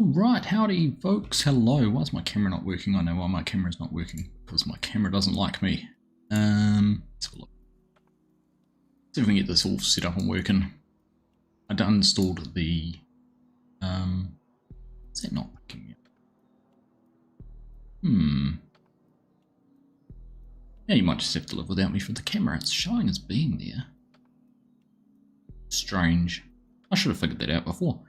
Right, howdy folks, hello. Why is my camera not working? I know why my camera's not working, because my camera doesn't like me. Let's have a look. See if we can get this all set up and working. I uninstalled the, is that not working yet? Yeah, you might just have to live without me for the camera. It's showing as being there. Strange. I should have figured that out before.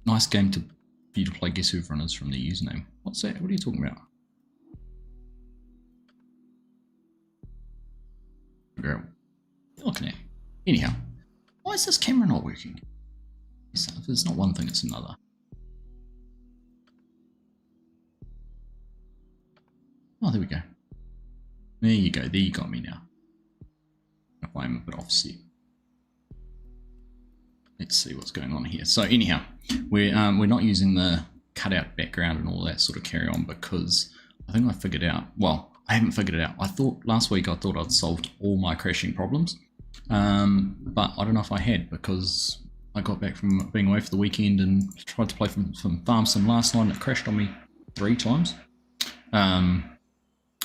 Nice game for you to play Guess Who Everyone Is from the username. What's that? What are you talking about? Figure out. Looking at. Anyhow, why is this camera not working? If it's not one thing, it's another. Oh, there we go. There you go. There you got me now. If I'm a bit offset. Let's see what's going on here. So anyhow, we're not using the cutout background and all that sort of carry on because I think I figured out. Well, I haven't figured it out. I thought last week I'd solved all my crashing problems, but I don't know if I had because I got back from being away for the weekend and tried to play some farm sim last night and it crashed on me 3 times.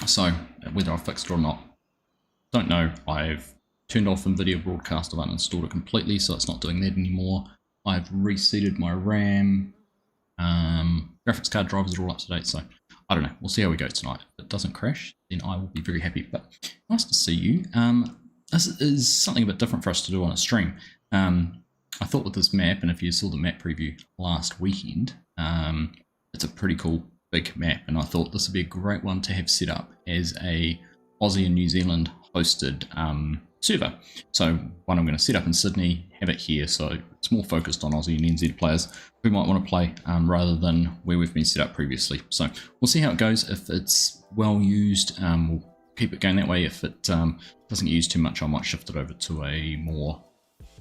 So whether I fixed it or not, don't know. I've turned off NVIDIA Broadcast. I've uninstalled it completely, so it's not doing that anymore. I've reseated my RAM. Graphics card drivers are all up to date, so I don't know. We'll see how we go tonight. If it doesn't crash, then I will be very happy. But nice to see you. This is something a bit different for us to do on a stream. I thought with this map, and if you saw the map preview last weekend, it's a pretty cool big map, and I thought this would be a great one to have set up as a Aussie and New Zealand hosted server. So one I'm going to set up in Sydney, have it here, so it's more focused on Aussie and NZ players who might want to play rather than where we've been set up previously. So we'll see how it goes. If it's well used, we'll keep it going that way. If it doesn't get used too much, I might shift it over to a more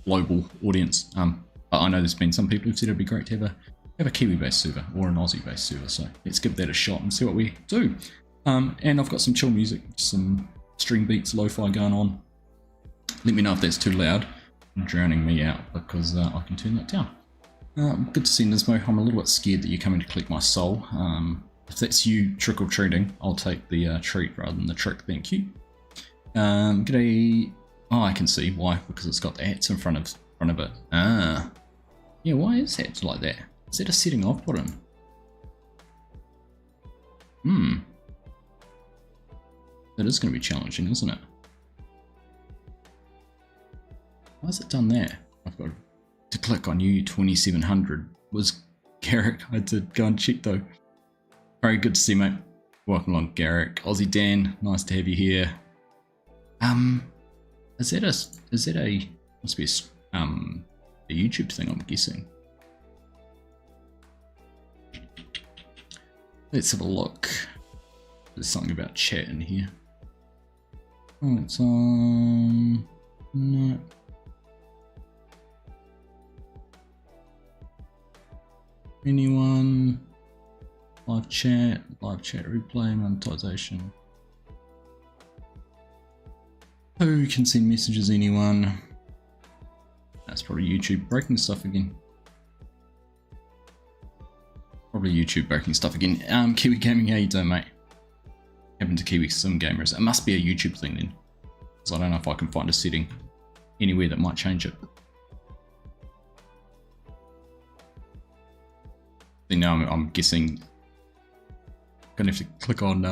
global audience. But I know there's been some people who've said it'd be great to have a Kiwi-based server or an Aussie-based server. So let's give that a shot and see what we do. And I've got some chill music, some string beats, lo-fi going on. Let me know if that's too loud and drowning me out because I can turn that down. Good to see Nismo. I'm a little bit scared that you're coming to collect my soul. If that's you trick-or-treating, I'll take the treat rather than the trick, thank you. G'day. Oh, I can see why, because it's got the hats in front of it. Yeah, why is that like that? Is that a setting I've put in? That is going to be challenging, isn't it? Why has it done that? I've got to click on U2700. Was Garrick? I did go and check though. Very good to see, mate. Welcome along, Garrick. Aussie Dan, nice to have you here. Is that a must be a YouTube thing, I'm guessing. Let's have a look. There's something about chat in here. Oh, it's on. No. Anyone? Live chat replay, monetization. Who can send messages? Anyone? That's probably YouTube breaking stuff again. Probably YouTube breaking stuff again. Kiwi Gaming, how you doing, mate? Happened to Kiwi Sim Gamers. It must be a YouTube thing then, because I don't know if I can find a setting anywhere that might change it. Then now I'm guessing I'm gonna have to click on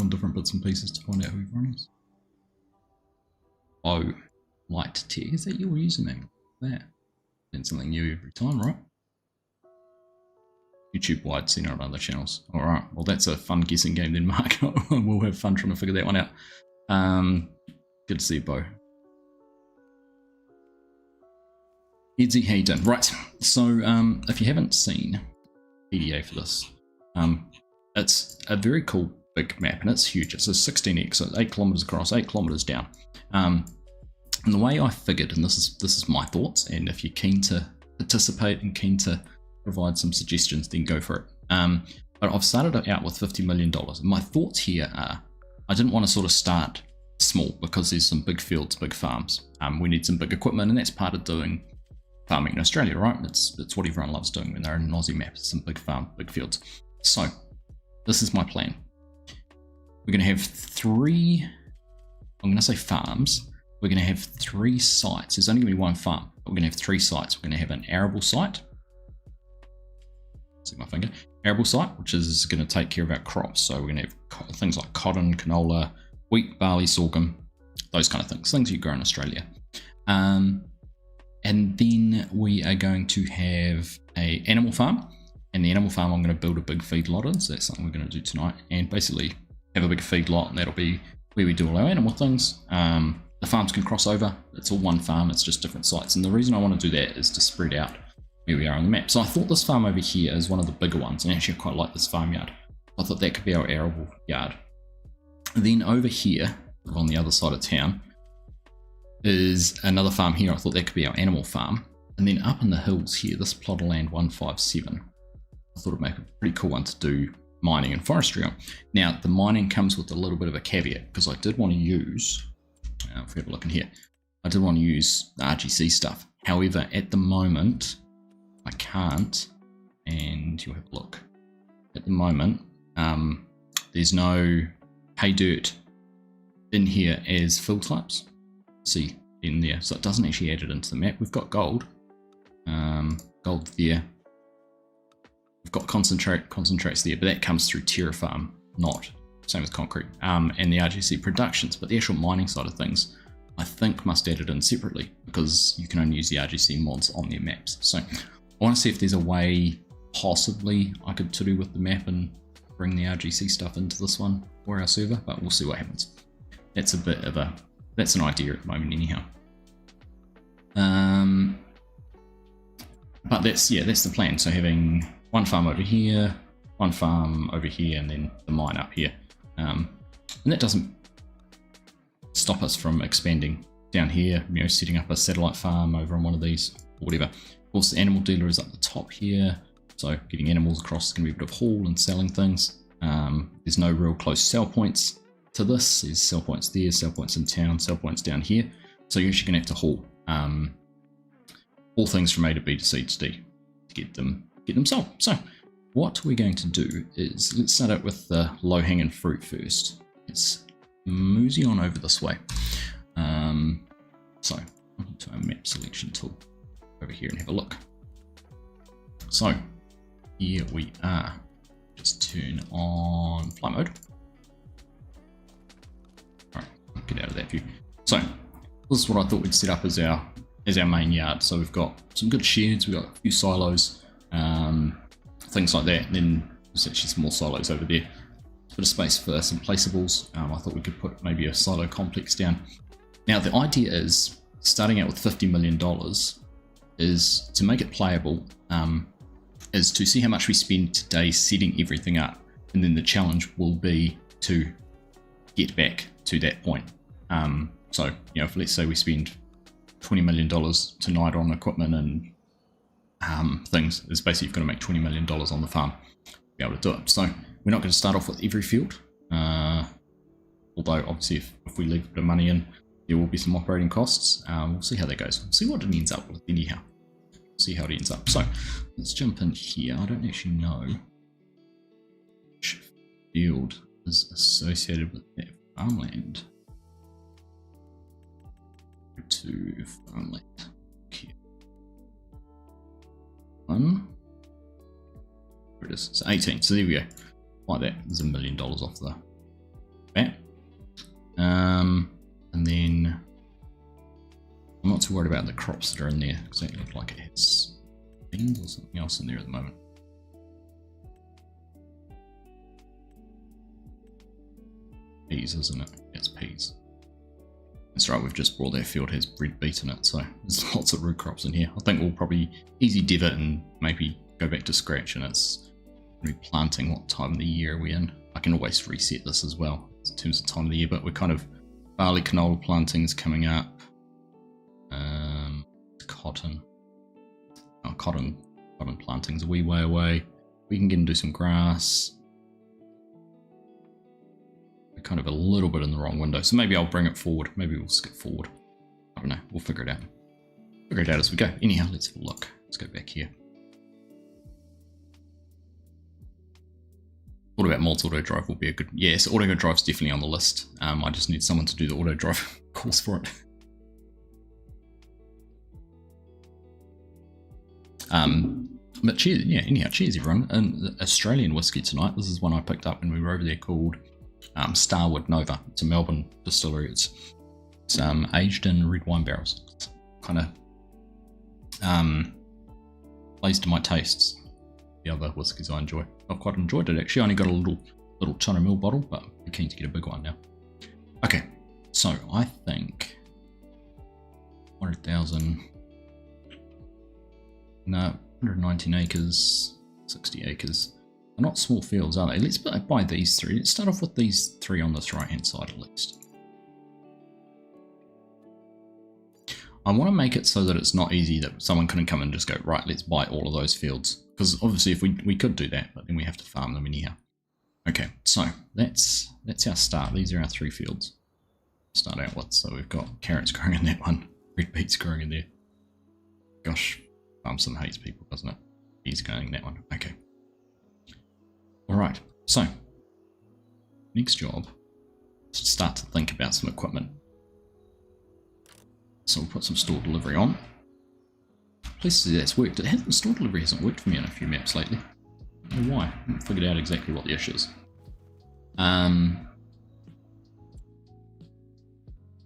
different bits and pieces to find out who everyone is. Oh, light tech, is that your username? That. That's something new every time, right? YouTube wide, seen it on other channels. Alright, well that's a fun guessing game then, Mark. We'll have fun trying to figure that one out. Good to see you, Bo. Edsy, how you doing? Right, so if you haven't seen PDA for this, it's a very cool big map and it's huge. It's a 16x, so it's 8 kilometers across, 8 kilometers down. And the way I figured, and this is my thoughts, and if you're keen to participate and keen to provide some suggestions, then go for it. But I've started out with $50 million. And my thoughts here are, I didn't want to sort of start small because there's some big fields, big farms. We need some big equipment, and that's part of doing farming in Australia, right? It's what everyone loves doing when they're in an Aussie map. It's some big farm, big fields. So this is my plan. We're going to have 3, I'm going to say farms. We're going to have 3 sites. There's only going to be 1 farm, but we're going to have 3 sites. We're going to have an arable site. See my finger. Arable site, which is going to take care of our crops. So we're going to have things like cotton, canola, wheat, barley, sorghum, those kind of things you grow in Australia. And then we are going to have a animal farm. And the animal farm I'm going to build a big feedlot in. So that's something we're going to do tonight. And basically have a big feedlot, and that'll be where we do all our animal things. The farms can cross over. It's all one farm. It's just different sites. And the reason I want to do that is to spread out where we are on the map. So I thought this farm over here is one of the bigger ones. And actually I quite like this farmyard. I thought that could be our arable yard. And then over here, on the other side of town, is another farm here. I thought that could be our animal farm. And then up in the hills here, this plot of land 157, I thought it'd make a pretty cool one to do mining and forestry on. Now, the mining comes with a little bit of a caveat, because I did want to use, if we have a look in here, I did want to use the RGC stuff. However, at the moment, I can't, and you'll have a look. At the moment, there's no pay dirt in here as fill types. See in there, so it doesn't actually add it into the map. We've got gold, gold there. We've got concentrates there, but that comes through Terrafarm, not same with concrete, and the RGC productions. But the actual mining side of things, I think must add it in separately, because you can only use the RGC mods on their maps. So I want to see if there's a way possibly I could to do with the map and bring the RGC stuff into this one or our server, but we'll see what happens. That's a bit of a, that's an idea at the moment anyhow. But that's the plan. So having 1 farm over here, 1 farm over here, and then the mine up here. And that doesn't stop us from expanding down here, you know, setting up a satellite farm over on one of these, or whatever. Of course, the animal dealer is up the top here, so getting animals across is going to be a bit of haul and selling things. There's no real close sell points to this. There's sell points there, sell points in town, sell points down here. So you're actually going to have to haul all things from A to B to C to D to get them sold. So what we're going to do is, let's start out with the low-hanging fruit first. Let's mosey on over this way. So onto our map selection tool over here and have a look. So here we are. Just turn on flight mode. Alright, get out of that view. So this is what I thought we'd set up as our main yard. So we've got some good sheds, we've got a few silos, things like that, and then there's actually some more silos over there. A bit of space for some placeables. I thought we could put maybe a silo complex down. Now the idea is, starting out with $50 million, is to make it playable, is to see how much we spend today setting everything up, and then the challenge will be to get back to that point. So, you know, if let's say we spend $20 million tonight on equipment and things, it's basically going to make $20 million on the farm to be able to do it. So we're not going to start off with every field, although obviously if we leave a bit of money in, there will be some operating costs. We'll see how that goes. We'll see what it ends up with anyhow. See how it ends up. So let's jump in here. I don't actually know which field is associated with that farmland. Go to farmland. Okay. One. There it is. It's 18. So there we go. Like that. There's $1 million off the bat. And then I'm not too worried about the crops that are in there, because that looked like it has beans or something else in there at the moment. Peas, isn't it? It's peas. That's right, we've just brought that field, has red beet in it, so there's lots of root crops in here. I think we'll probably easy div it and maybe go back to scratch, and it's going to be planting. What time of the year are we in? I can always reset this as well in terms of time of the year, but we're kind of barley canola plantings coming up. Cotton. Oh, cotton planting's a wee way away. We can get and do some grass. We're kind of a little bit in the wrong window, so maybe I'll bring it forward. Maybe we'll skip forward. I don't know. We'll figure it out. figure it out as we go. Anyhow, let's have a look. Let's go back here. Thought about mods auto drive will be a good. Yes, auto drive's definitely on the list. I just need someone to do the auto drive course for it. But cheers, yeah. Anyhow, cheers everyone. An Australian whiskey tonight. This is one I picked up when we were over there called Starwood Nova. It's a Melbourne distillery. It's aged in red wine barrels. It's kind of plays to my tastes. The other whiskies I enjoy. I've quite enjoyed it actually. I only got a little ton of mil bottle, but I'm keen to get a big one now. Okay, so I think 100,000. No, 119 acres, 60 acres. They're not small fields, are they? Let's buy these three. Let's start off with these three on this right hand side at least. I want to make it so that it's not easy that someone couldn't come and just go, right, let's buy all of those fields. Because obviously if we could do that, but then we have to farm them anyhow. Okay, so that's our start. These are our three fields to start out with. So we've got carrots growing in that one, red beets growing in there. Gosh, Farmson hates people, doesn't it? He's going in that one. Okay. Alright, so next job is to start to think about some equipment. So we'll put some store delivery on. Please see that's worked. Store delivery hasn't worked for me on a few maps lately. I don't know why. I haven't figured out exactly what the issue is.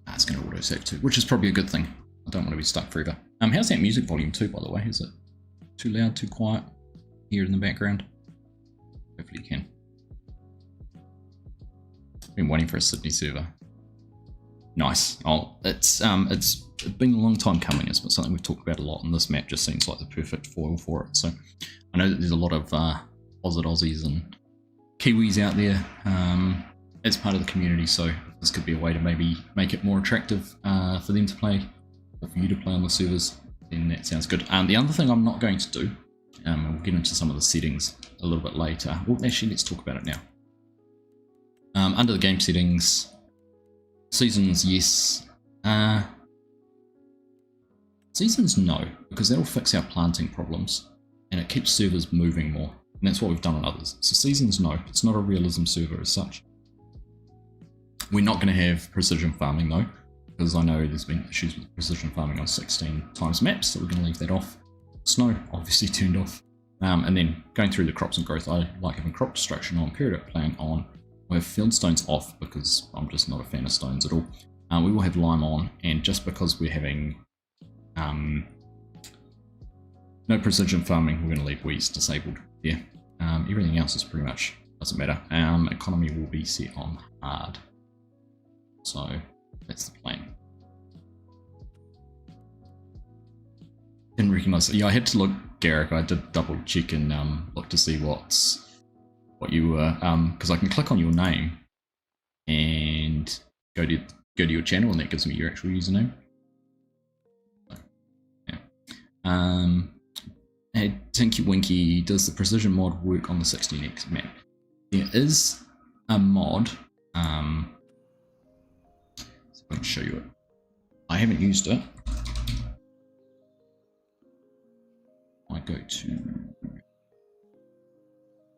It's going to auto-save too, which is probably a good thing. I don't want to be stuck forever. How's that music volume too, by the way? Is it too loud, too quiet here in the background? Hopefully you can. Been waiting for a Sydney server. Nice. Oh, it's been a long time coming. It's been something we've talked about a lot, and this map just seems like the perfect foil for it. So I know that there's a lot of Aussies and Kiwis out there as part of the community, so this could be a way to maybe make it more attractive for them to play, or for you to play on the servers, then that sounds good. The other thing I'm not going to do, and we'll get into some of the settings a little bit later. Well, actually, let's talk about it now. Under the game settings, seasons, yes. Seasons, no, because that'll fix our planting problems, and it keeps servers moving more, and that's what we've done on others. So seasons, no, it's not a realism server as such. We're not going to have precision farming though, because I know there's been issues with precision farming on 16 times maps, so we're going to leave that off. Snow, obviously turned off. And then going through the crops and growth, I like having crop destruction on, periodic plant on. We have field stones off because I'm just not a fan of stones at all. We will have lime on, and just because we're having no precision farming, we're going to leave weeds disabled here. Everything else is pretty much, doesn't matter. Economy will be set on hard. So that's the plan. Didn't recognise it. Yeah, I had to look, Garrick. I did double check and look to see what you were, because I can click on your name and go to your channel, and that gives me your actual username. So, yeah. Hey, Tinky Winky, does the precision mod work on the 16x map? There is a mod. So I can show you it. I haven't used it. I go to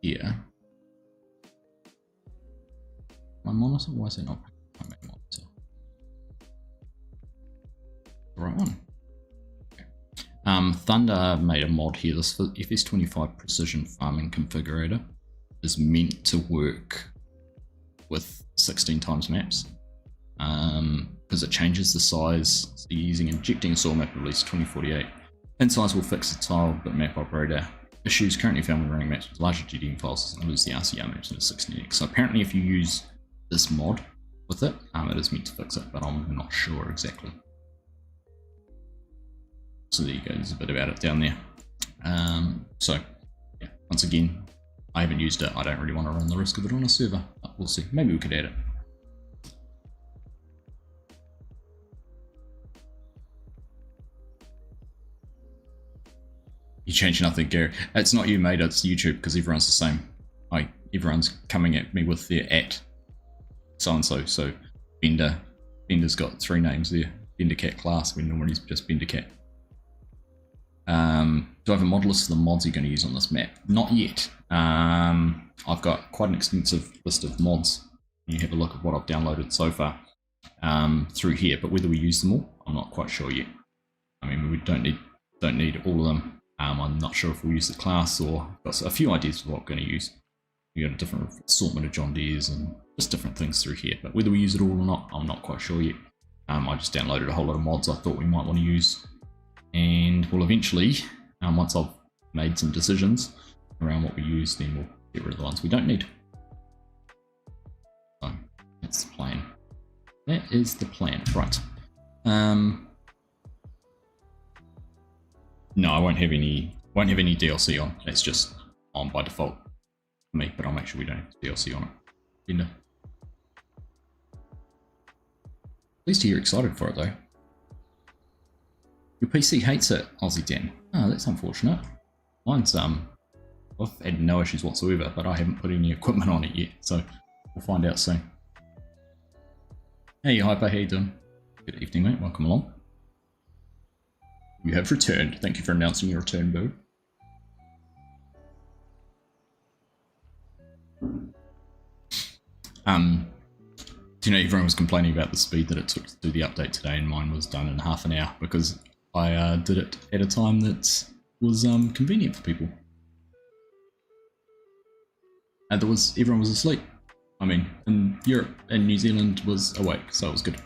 here. My monitor? Why is it not my monitor? The right one. Okay. Thunder made a mod here. This FS25 Precision Farming Configurator is meant to work with 16 times maps. Because it changes the size. So you're using injecting soil map release 2048. Insize will fix the tile but map operator issues currently found when running maps with larger GDM files and lose the RCR maps into 16x. So apparently if you use this mod with it, it is meant to fix it, but I'm not sure exactly. So there you go, there's a bit about it down there. So yeah, once again, I haven't used it. I don't really want to run the risk of it on a server, but we'll see. Maybe we could add it. You change nothing, Gary. It's not you, mate. It's YouTube, because everyone's the same. Like, everyone's coming at me with their at so-and-so. So Bender's got 3 names there. Bendercat class, when normally it's just Bendercat. Do I have a mod list of the mods you're going to use on this map? Not yet. I've got quite an extensive list of mods. You have a look at what I've downloaded so far through here, but whether we use them all, I'm not quite sure yet. I mean, we don't need all of them. I'm not sure if we'll use the class, or got a few ideas of what we're going to use. We got a different assortment of John Deeres and just different things through here, but whether we use it all or not, I'm not quite sure yet. I just downloaded a whole lot of mods I thought we might want to use, and we'll eventually, once I've made some decisions around what we use, then we'll get rid of the ones we don't need. So that's the plan. That is the plan, right? No, I won't have any DLC on. It's just on by default for me, but I'll make sure we don't have DLC on it. Linda. Pleased to hear you're excited for it though. Your PC hates it, Aussie Dan. Oh, that's unfortunate. Mine's I've had no issues whatsoever, but I haven't put any equipment on it yet, so we'll find out soon. Hey Hyper, how you doing? Good evening, mate. Welcome along. You have returned. Thank you for announcing your return, Boo. Do you know everyone was complaining about the speed that it took to do the update today, and mine was done in half an hour because I did it at a time that was convenient for people. And everyone was asleep. I mean, in Europe and New Zealand was awake, so it was good.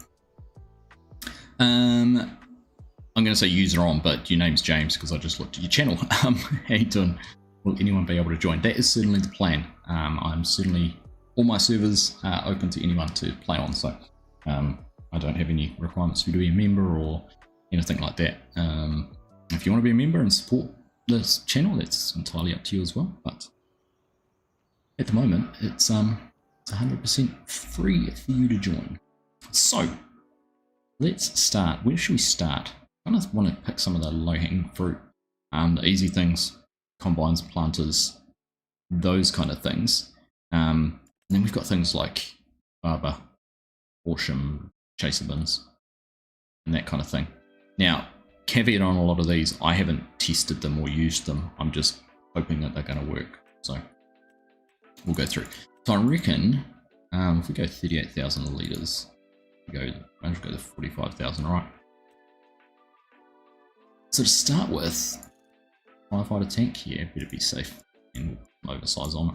I'm going to say user on, but your name's James because I just looked at your channel. How you doing? Will anyone be able to join? That is certainly the plan. I'm certainly, all my servers are open to anyone to play on, so I don't have any requirements for you to be a member or anything like that. If you want to be a member and support this channel, that's entirely up to you as well, but at the moment it's 100% free for you to join. So let's start. Where should we start? I just want to pick some of the low-hanging fruit, the easy things, combines, planters, those kind of things. And then we've got things like Barber, Horsham, Chaser Bins, and that kind of thing. Now, caveat on a lot of these, I haven't tested them or used them. I'm just hoping that they're going to work. So we'll go through. So I reckon if we go 38,000 litres, I'll go to 45,000, right? So to start with, firefighter tank here, better be safe and oversize on it.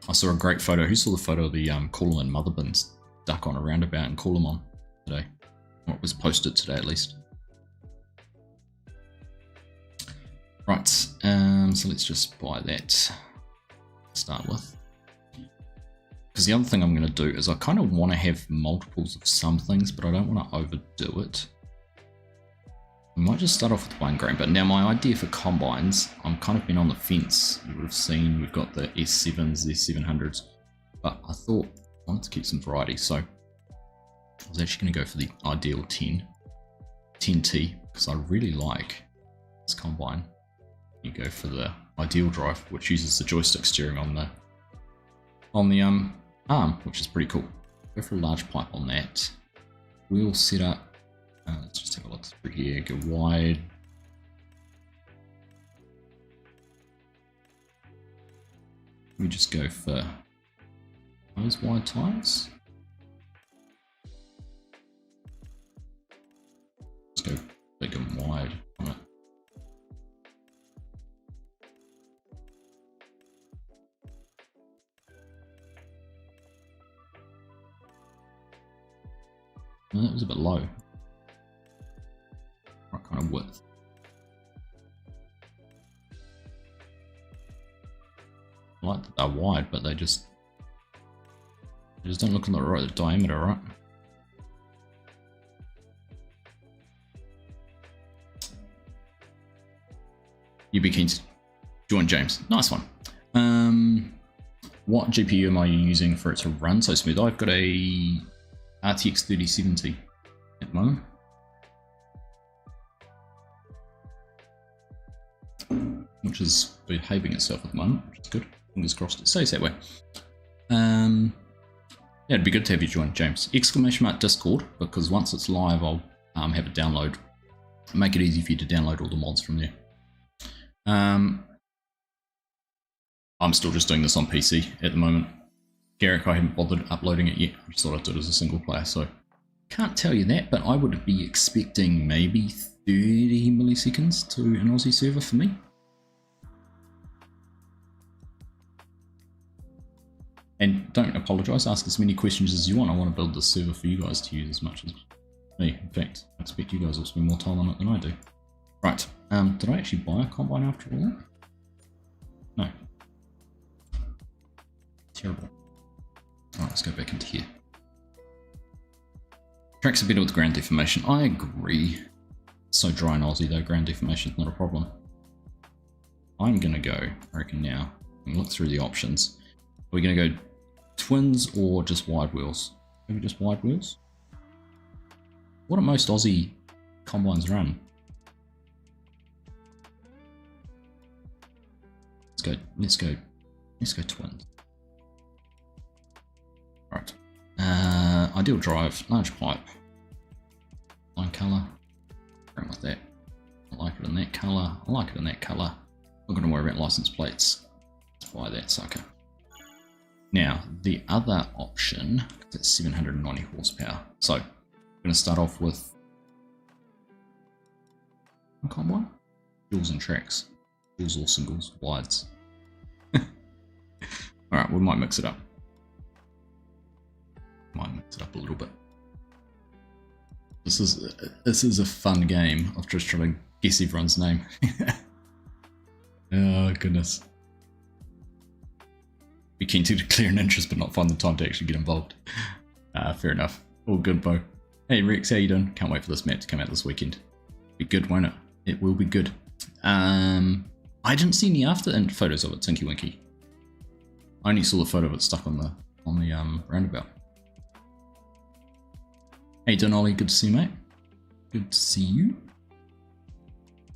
I saw a great photo. Who saw the photo of the Coolum mother bins stuck on a roundabout in Coolum today? Or it was posted today at least. Right, so let's just buy that to start with. Because the other thing I'm going to do is I kind of want to have multiples of some things, but I don't want to overdo it. We might just start off with one grain, but now my idea for combines, I'm kind of been on the fence. You would have seen we've got the S7s, the S700s, but I thought I wanted to keep some variety, so I was actually going to go for the ideal 10T, because I really like this combine. You go for the ideal drive, which uses the joystick steering on the arm, which is pretty cool. Go for a large pipe on that. Wheel setup. Let's just have a look through here. Go wide. We just go for those wide tires. Let's go big and wide on it. Well, that was a bit low. What kind of width? I like that they're wide, but they just don't look on the right diameter, right? You'd be keen to join, James. Nice one. What GPU am I using for it to run so smooth? I've got a RTX 3070 at the moment. Which is behaving itself at the moment, which is good. Fingers crossed it stays that way. Yeah, it'd be good to have you join, James. !! Discord, because once it's live, I'll have a download make it easy for you to download all the mods from there. I'm still just doing this on PC at the moment. Garrick, I haven't bothered uploading it yet. I just thought I'd do it as a single player, so can't tell you that, but I would be expecting maybe 30 milliseconds to an Aussie server for me. And don't apologise, ask as many questions as you want. I want to build this server for you guys to use as much as me. In fact, I expect you guys will spend more time on it than I do. Right, did I actually buy a combine after all that? No. Terrible. Alright, let's go back into here. Tracks are better with ground deformation. I agree. So dry in Aussie though, ground deformation is not a problem. I'm going to go, I reckon now, and look through the options. Are we going to go twins or just wide wheels? Maybe just wide wheels? What do most Aussie combines run? Let's go twins. Right. Ideal drive, large pipe, line colour, run with that. I like it in that colour, I like it in that colour. Not going to worry about license plates. Let's buy that sucker. Now, the other option, that's 790 horsepower. So, we're going to start off with a combine, duals and tracks, duals or singles, wides. Alright, we might mix it up. Might mix it up a little bit. This is a fun game of just trying to guess everyone's name. Oh goodness. Be keen to declare an interest but not find the time to actually get involved. Fair enough. All good, Bo. Hey Rex, how you doing? Can't wait for this map to come out this weekend. Be good, won't it? It will be good. I didn't see any after photos of it, Tinky Winky. I only saw the photo of it stuck on the roundabout. Hey Donolly, good to see you, mate. Good to see you.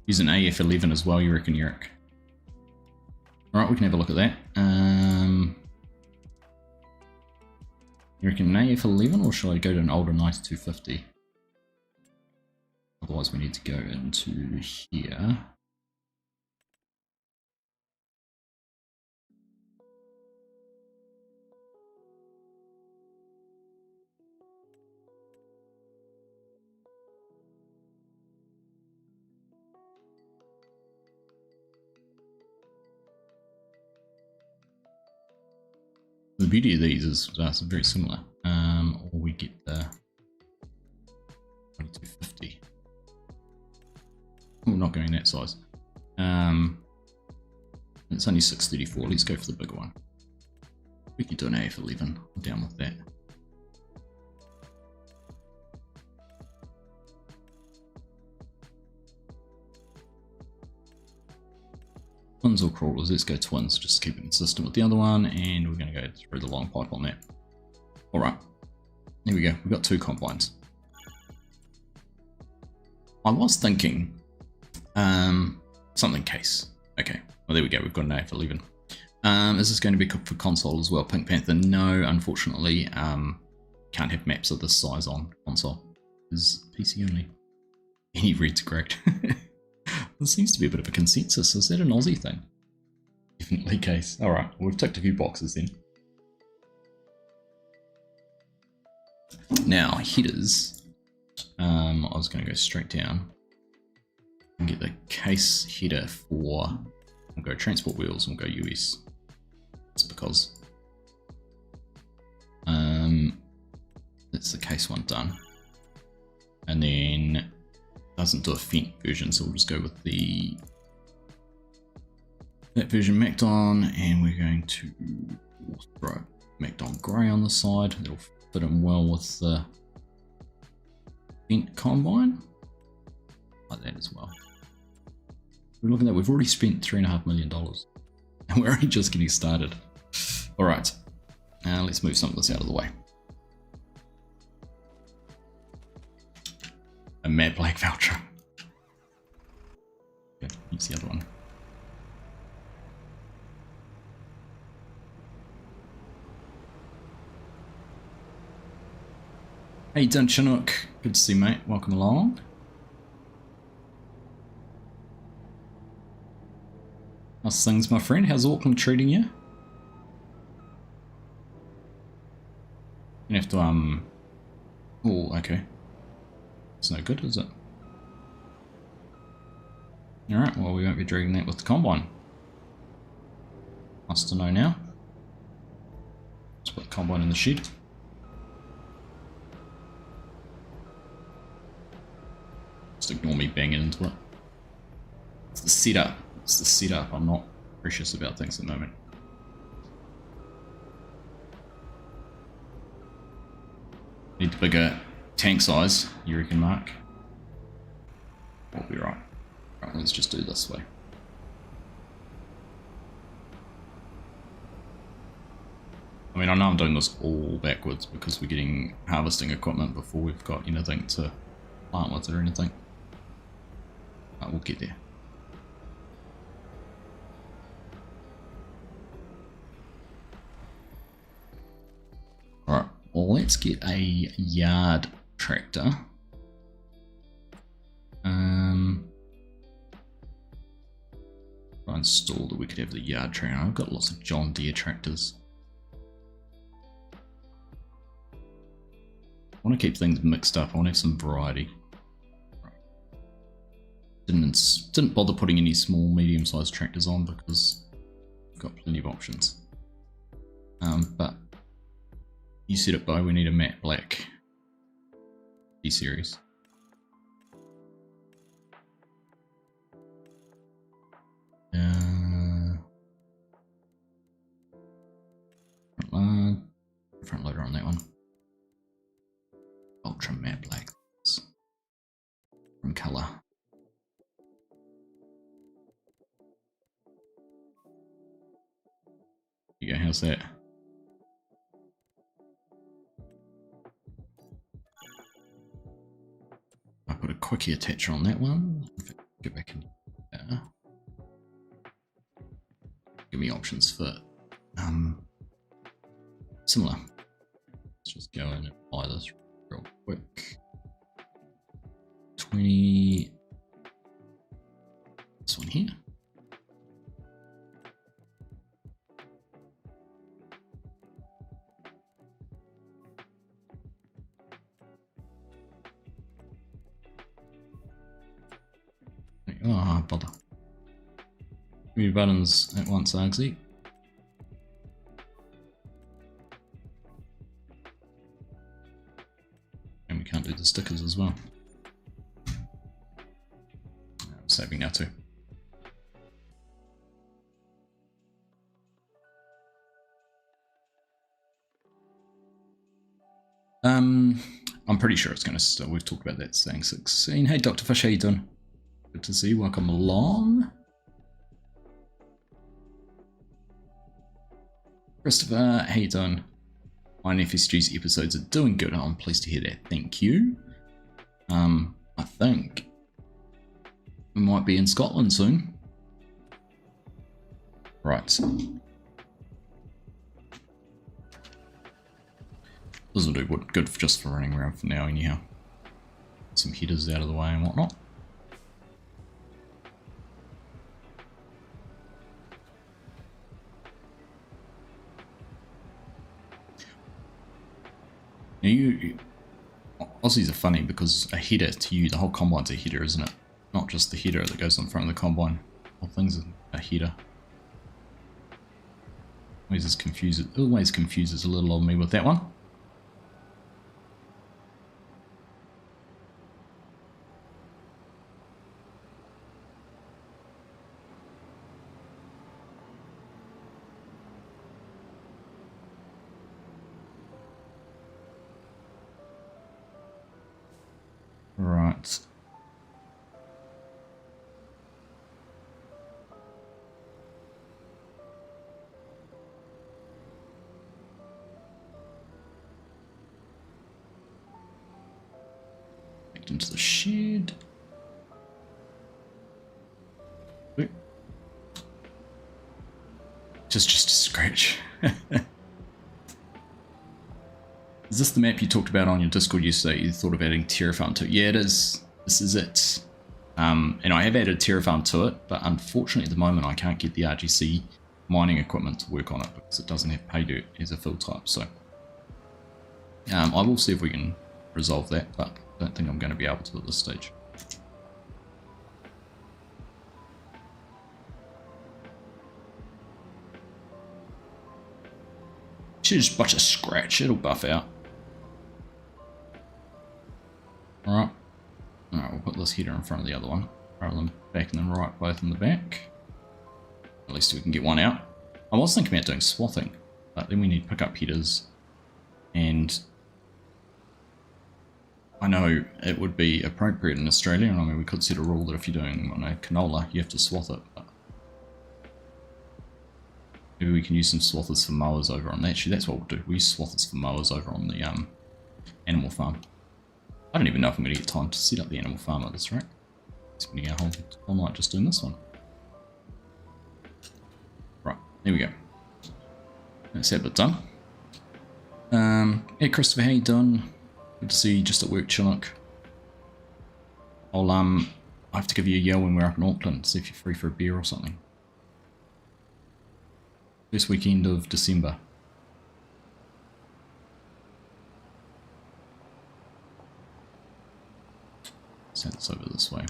Use an AF11 as well, you reckon, Eric? Alright, we can have a look at that. You reckon an AF11 or should I go to an older 9250? Otherwise we need to go into here. The beauty of these is very similar. Or we get the 2250. We're not going that size. It's only 634. Let's go for the bigger one. We could do an AF11. I'm down with that. Twins or crawlers? Let's go twins, just to keep it consistent with the other one, and we're going to go through the long pipe on that. Alright, here we go, we've got two combines. I was thinking, something case. Okay, well there we go, we've got an AF11. Is this going to be for console as well, Pink Panther? No, unfortunately, can't have maps of this size on console. It's PC only. Any red's correct. There seems to be a bit of a consensus. Is that an Aussie thing? Definitely case. Alright, we've ticked a few boxes then. Now, headers. I was going to go straight down and get the case header for. We'll go transport wheels and we'll go US. That's because that's the case one done. And then doesn't do a Fent version, so we'll just go with that version macked on, and we're going to throw macked on grey on the side. It'll fit in well with the Fent combine, like that as well. We're looking at, we've already spent $3.5 million, and we're only just getting started. All right, let's move some of this out of the way. A matte black voucher. Okay, use the other one. Hey Dun Chinook, good to see you, mate. Welcome along. How's things, my friend? How's Auckland treating you? You have to, oh, okay. It's no good, is it? Alright, well, we won't be dragging that with the combine. Nice to know now. Let's put the combine in the shed. Just ignore me banging into it. It's the setup. It's the setup. I'm not precious about things at the moment. Need the bigger tank size, you reckon, Mark? We'll be right. Right, let's just do it this way. I mean, I know I'm doing this all backwards because we're getting harvesting equipment before we've got anything to plant with or anything. But we'll get there. Alright, well, let's get a yard tractor. I installed that we could have the yard tractor. I've got lots of John Deere tractors. I want to keep things mixed up. I want to have some variety. Didn't bother putting any small, medium-sized tractors on because we've got plenty of options. But you said it, Bo. We need a matte black D-series. Front loader on that one. Ultra matte black from colour. There you go, how's that? I put a quickie attacher on that one. Get back in there. Give me options for similar. Let's just go in and apply this real quick. 20. This one here. Oh, bother. Give me your buttons at once, Argsy. And we can't do the stickers as well. I'm saving now too. I'm pretty sure it's going to still. We've talked about that saying 16. Hey, Dr. Fish, how you doing? Good to see you. Welcome along. Christopher, how you doing? My FSG's episodes are doing good. I'm pleased to hear that. Thank you. I think we might be in Scotland soon. Right. This will do good just for running around for now anyhow. Some headers out of the way and whatnot. Now Aussies are funny because a header to you, the whole combine's a header, isn't it? Not just the header that goes on front of the combine. The whole thing's a header. Always confuses a little of me with that one. Right. Back into the shed. Ooh. Just a scratch. Is this the map you talked about on your Discord yesterday? You thought of adding Terraform to it? Yeah, it is. This is it. And I have added Terrafarm to it, but unfortunately at the moment I can't get the RGC mining equipment to work on it because it doesn't have pay dirt as a fill type. So I will see if we can resolve that, but I don't think I'm going to be able to at this stage. Should just watch a scratch, it'll buff out. Alright. Alright, we'll put this header in front of the other one, rather than back and then right, both in the back. At least we can get one out. I was thinking about doing swathing, but then we need pickup headers, and I know it would be appropriate in Australia, and I mean we could set a rule that if you're doing on a canola, you have to swath it. But maybe we can use some swathers for mowers over on that. Actually, that's what we'll do. We use swathers for mowers over on the animal farm. I don't even know if I'm going to get time to set up the animal farm at this rate. Spending our whole night just doing this one. Right, there we go. That's that bit done. Yeah, Christopher, how you doing? Good to see you just at work, Chinook. I'll I have to give you a yell when we're up in Auckland, see if you're free for a beer or something. First weekend of December. Send this over this way.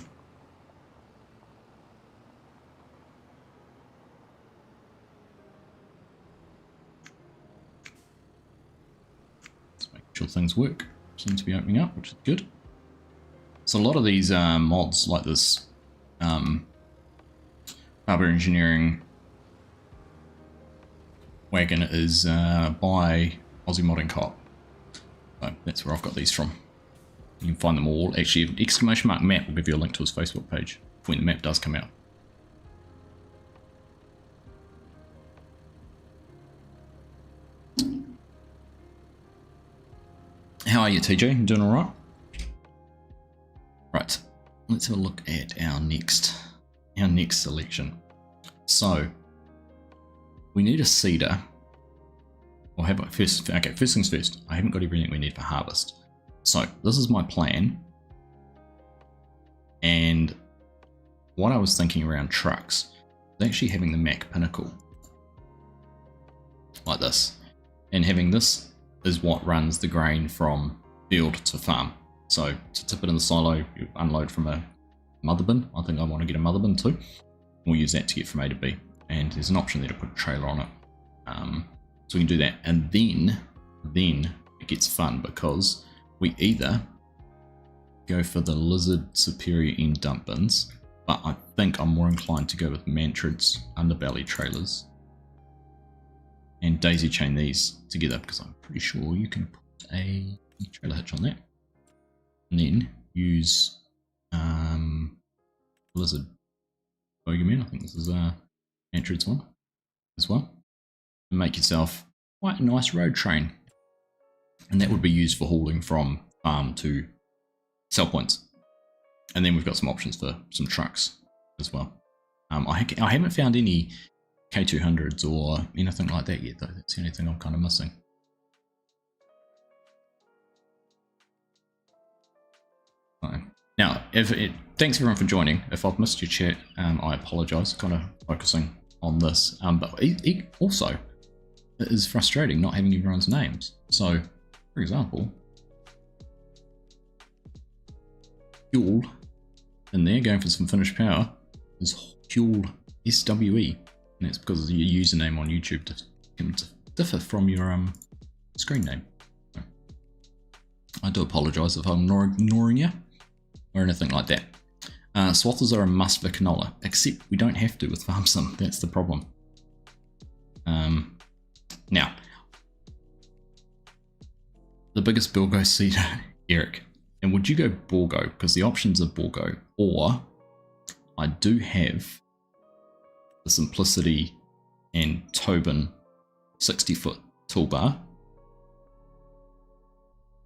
Let's make sure things work. Seem to be opening up, which is good. So a lot of these mods, like this Harbour Engineering wagon, is by Aussie Modding Coop. So that's where I've got these from. You can find them all. Actually, exclamation mark Matt will give you a link to his Facebook page when the map does come out. How are you, TJ? You doing alright? Right, let's have a look at our next selection. So we need a seeder. Or have first things first. I haven't got everything we need for harvest. So this is my plan, and what I was thinking around trucks is actually having the Mac Pinnacle like this, and having this is what runs the grain from field to farm. So to tip it in the silo, you unload from a mother bin. I think I want to get a mother bin too. We'll use that to get from A to B, and there's an option there to put a trailer on it. So we can do that, and then it gets fun because we either go for the Lizard Superior End dump bins, but I think I'm more inclined to go with Mantrid's underbelly trailers and daisy chain these together because I'm pretty sure you can put a trailer hitch on that and then use Lizard Bogeyman. I think this is Mantrid's one as well, and make yourself quite a nice road train. And that would be used for hauling from farm to sell points. And then we've got some options for some trucks as well. I haven't found any K200s or anything like that yet though. That's the only thing I'm kind of missing. Now, thanks everyone for joining. If I've missed your chat, I apologise. Kind of focusing on this. But also, it is frustrating not having everyone's names. So, for example, Fuel in there going for some finished power is Fuel SWE, and that's because your username on YouTube can differ from your screen name. So, I do apologise if I'm ignoring you or anything like that. Swathers are a must for canola, except we don't have to with FarmSim. That's the problem. Now, the biggest Bilgo seeder, Eric. And would you go Borgo? Because the options are Borgo, or I do have the Simplicity and Tobin 60-foot toolbar,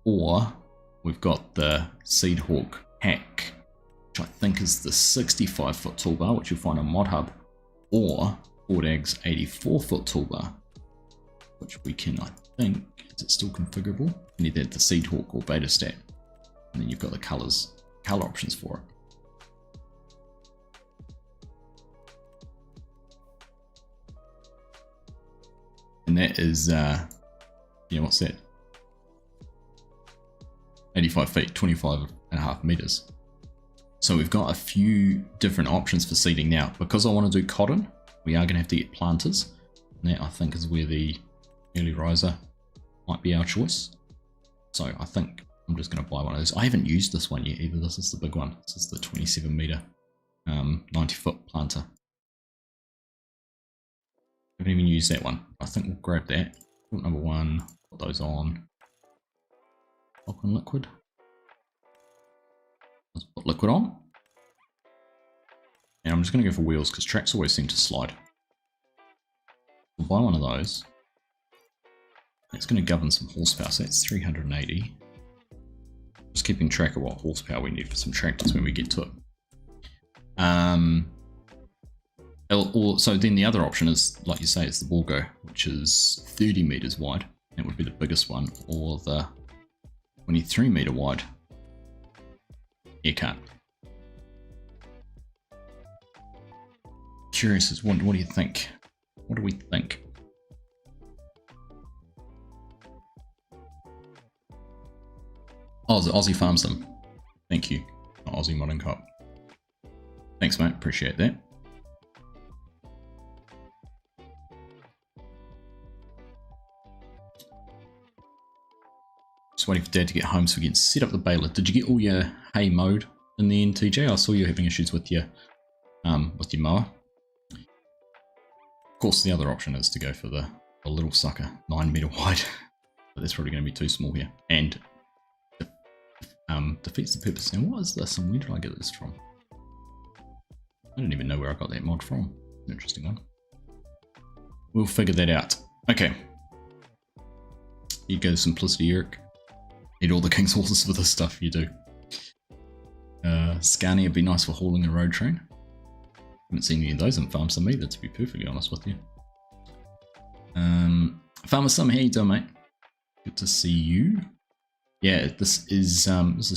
or we've got the Seedhawk Hack, which I think is the 65-foot toolbar, which you'll find on Mod Hub, or Fordag's 84-foot toolbar, which we can, I think, is it still configurable? You need the Seedhawk or Beta Stat, and then you've got the color options for it. And that is, yeah, what's that? 85 feet, 25.5 meters. So we've got a few different options for seeding now. Because I want to do cotton, we are going to have to get planters. And that, I think, is where the early riser might be our choice. So I think I'm just going to buy one of those. I haven't used this one yet either. This is the big one. This is the 27 meter, 90 foot planter. I haven't even used that one. I think we'll grab that. Number one, put those on. Lock on liquid. Let's put liquid on. And I'm just going to go for wheels because tracks always seem to slide. We'll buy one of those. It's going to govern some horsepower, so that's 380. Just keeping track of what horsepower we need for some tractors when we get to it. So then the other option is, like you say, it's the Borgo, which is 30 meters wide. That would be the biggest one, or the 23 meter wide air cart. Curious as what do you think? What do we think? Oh, Aussie farms them. Thank you, Aussie Modern Cop. Thanks, mate. Appreciate that. Just waiting for Dad to get home so we can set up the baler. Did you get all your hay mowed in the end, TJ? I saw you having issues with your mower. Of course, the other option is to go for the little sucker, 9 meter wide, but that's probably going to be too small here, and defeats the purpose. Now, what is this, and where did I get this from? I don't even know where I got that mod from. Interesting one. We'll figure that out. Okay. You go Simplicity, Eric. Need all the King's horses for this stuff, you do. Scania would be nice for hauling a road train. Haven't seen any of those in Farm Sim either, to be perfectly honest with you. Farmer Sim, how you doing, mate? Good to see you. Yeah, this is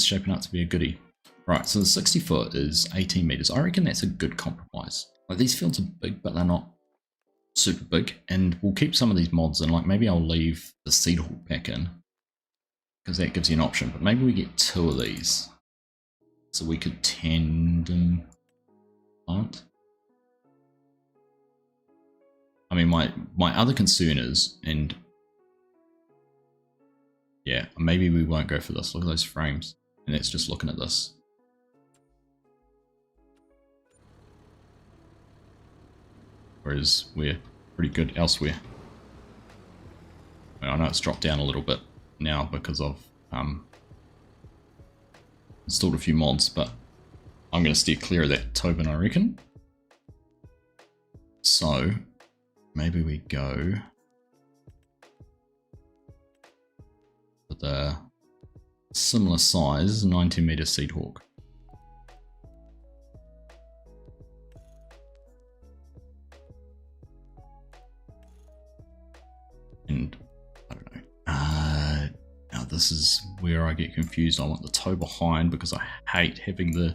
shaping up to be a goodie. Right, so the 60 foot is 18 meters. I reckon that's a good compromise. Like, these fields are big, but they're not super big, and we'll keep some of these mods in. Like, maybe I'll leave the seed hall back in, because that gives you an option, but maybe we get 2 of these, so we could tandem plant. I mean, my other concern is, and yeah, maybe we won't go for this. Look at those frames, and that's just looking at this. Whereas we're pretty good elsewhere. I know it's dropped down a little bit now because I've installed a few mods, but I'm going to steer clear of that Tobin, I reckon. So maybe we go with a similar size 90 meter Seed Hawk. And I don't know. Now this is where I get confused. I want the tow behind because I hate having the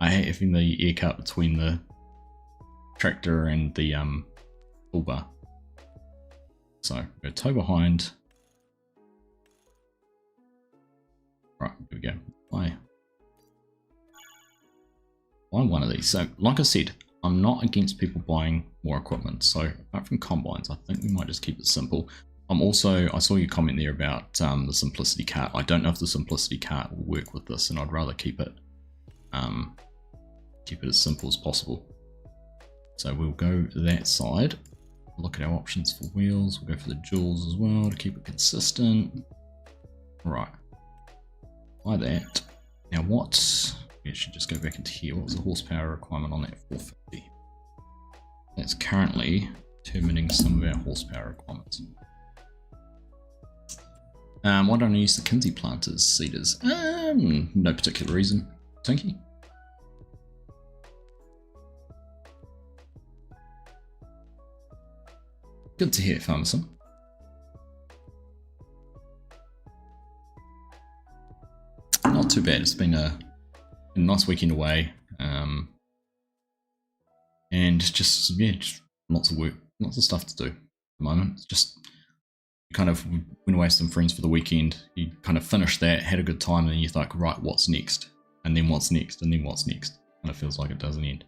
air cut between the tractor and the pull bar. So go tow behind. Right, here we go. Buy one of these. So like I said, I'm not against people buying more equipment. So apart from combines, I think we might just keep it simple. I saw your comment there about the Simplicity cart. I don't know if the Simplicity cart will work with this, and I'd rather keep it as simple as possible. So we'll go that side. Look at our options for wheels. We'll go for the jewels as well to keep it consistent. Right. Buy that. Now we should just go back into here. What's the horsepower requirement on that 450? That's currently determining some of our horsepower requirements. Why don't I use the Kinsey planters seeders? No particular reason. Tinky. Good to hear, Farmerson. Not too bad. It's been a nice weekend away, and just lots of work, lots of stuff to do at the moment. It's just You kind of went away with some friends for the weekend, you kind of finished that, had a good time, and then you're like, right, what's next? And then what's next? And then what's next? Kind of feels like it doesn't end.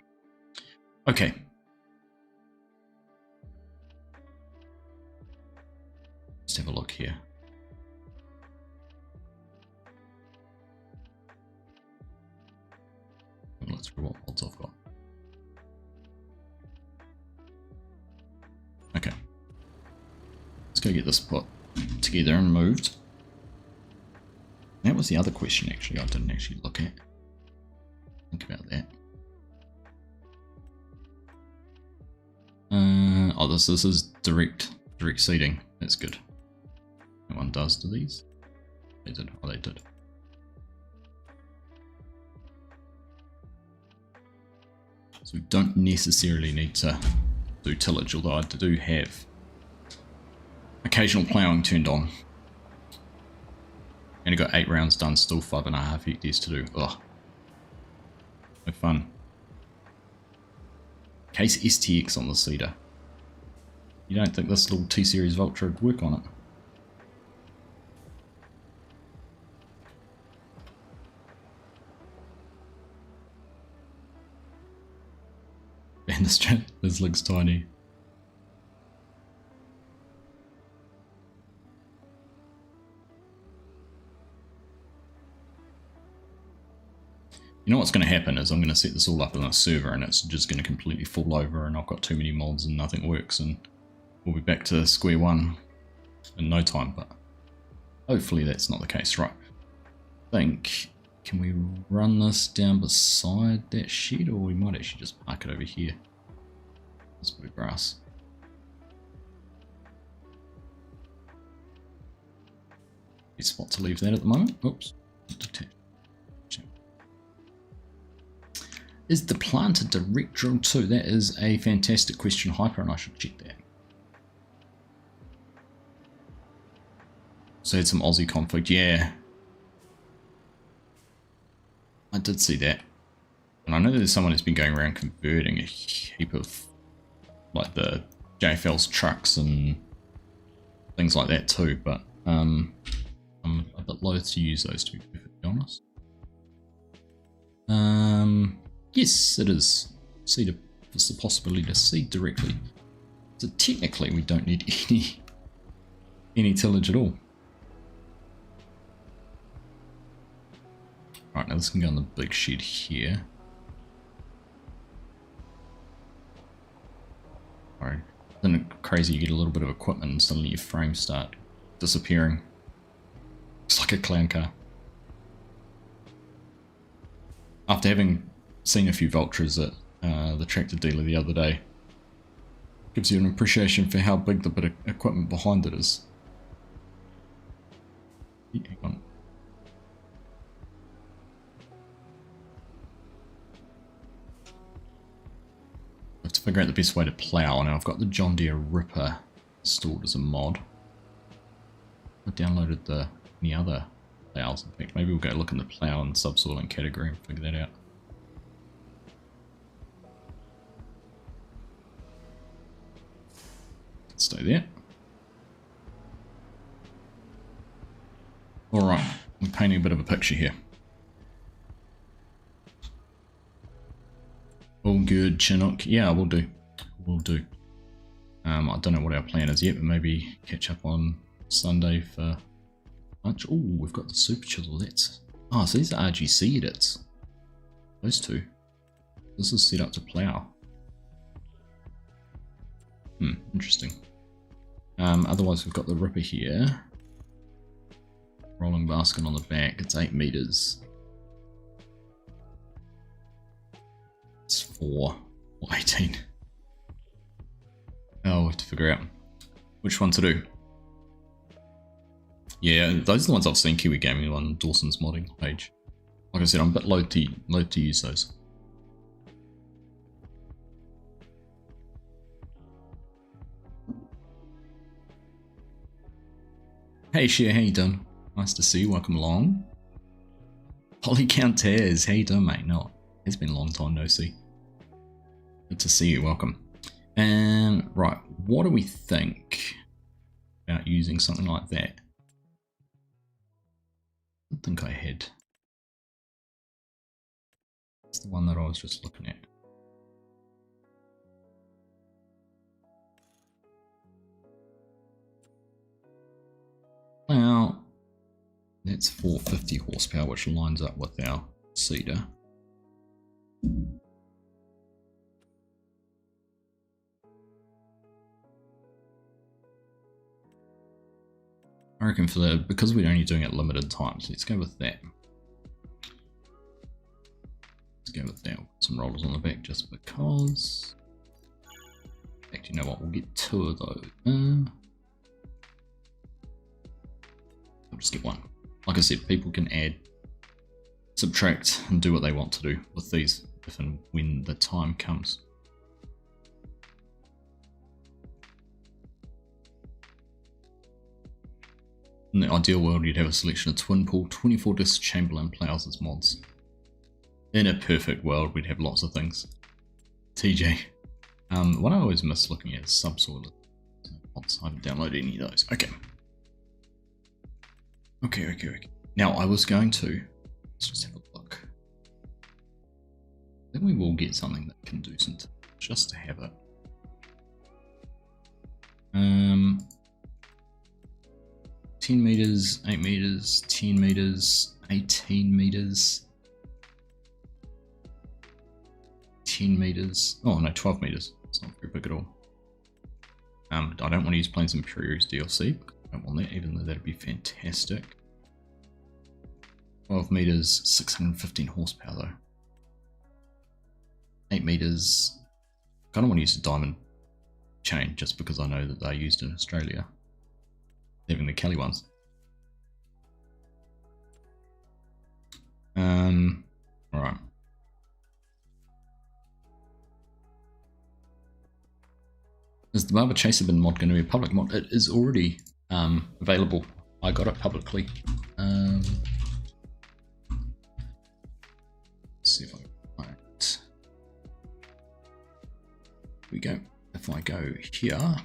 Okay. Let's have a look here. Let's see what mods I've got. Okay. Let's go get this put together and moved. That was the other question actually I didn't actually look at. Think about that. Oh, this is direct seeding. That's good. No one does to these. They did. Oh, they did. So we don't necessarily need to do tillage, although I do have occasional ploughing turned on. Only got 8 rounds done, still 5.5 hectares to do. Ugh. No fun. Case STX on the seeder. You don't think this little T-Series Vulture would work on it? And this looks tiny. You know what's going to happen is I'm going to set this all up on a server and it's just going to completely fall over and I've got too many mods and nothing works and we'll be back to square one in no time, but hopefully that's not the case. Right, I think, can we run this down beside that shed or we might actually just park it over here? Let's put a grass. Good spot to leave that at the moment. Oops. Is the plant a direct drill too? That is a fantastic question, Hyper, and I should check that. So had some Aussie conflict, yeah. I did see that. And I know there's someone who's been going around converting a heap of like the JFL's trucks and things like that too, but I'm a bit loath to use those, to be perfectly honest. Yes, it is. Seed, it's the possibility to seed directly. So technically we don't need any tillage at all. Right, now this can go on the big shed here. Alright, isn't it crazy you get a little bit of equipment and suddenly your frames start disappearing? It's like a clown car. After having seen a few vultures at the tractor dealer the other day, gives you an appreciation for how big the bit of equipment behind it is. Hang on. I have to figure out the best way to plough. Now I've got the John Deere Ripper installed as a mod. I downloaded any other ploughs. In fact, maybe we'll go look in the plough and subsoiling category and figure that out. Stay there. Alright, I'm painting a bit of a picture here. All good, Chinook. Yeah, we'll do. We'll do. I don't know what our plan is yet, but maybe catch up on Sunday for lunch. Oh, we've got the super chisel. That's... Oh, so these are RGC edits. Those two. This is set up to plough. Interesting. Otherwise we've got the Ripper here. Rolling basket on the back. It's 8 meters. It's 4 or 18. Oh, we'll have to figure out which one to do. Yeah, those are the ones I've seen Kiwi Gaming on Dawson's modding page. Like I said, I'm a bit loath to use those. Hey Share, how you doing? Nice to see you, welcome along. Holly Countess, how you doing mate? No, it's been a long time no see. Good to see you, welcome. And right, what do we think about using something like that. I don't think I had. It's the one that I was just looking at. Well, that's 450 horsepower, which lines up with our cedar. I reckon for that, because we're only doing it limited times, let's go with that. Let's go with that. Some rollers on the back just because. In fact, you know what? We'll get 2 of those. I'll just get 1. Like I said, people can add, subtract, and do what they want to do with these if and when the time comes. In the ideal world, you'd have a selection of twin pool, 24 disc Chamberlain plows as mods. In a perfect world, we'd have lots of things. TJ. What I always miss looking at is subsoil mods. I haven't downloaded any of those. Okay. Okay. Now, I was going to... Let's just have a look. Then we will get something that can do some... just to have it. 10 meters, 8 meters, 10 meters, 18 meters, 10 meters. Oh no, 12 meters. It's not very big at all. I don't want to use Plains and Prairies DLC. I don't want that, even though that'd be fantastic. 12 meters, 615 horsepower though. 8 meters. I kind of want to use a diamond chain just because I know that they're used in Australia. Even the Kelly ones. Alright. Is the Barber Chaser Bin mod going to be a public mod? It is already available. I got it publicly. Let's see if I can find it. Here we go. If I go here.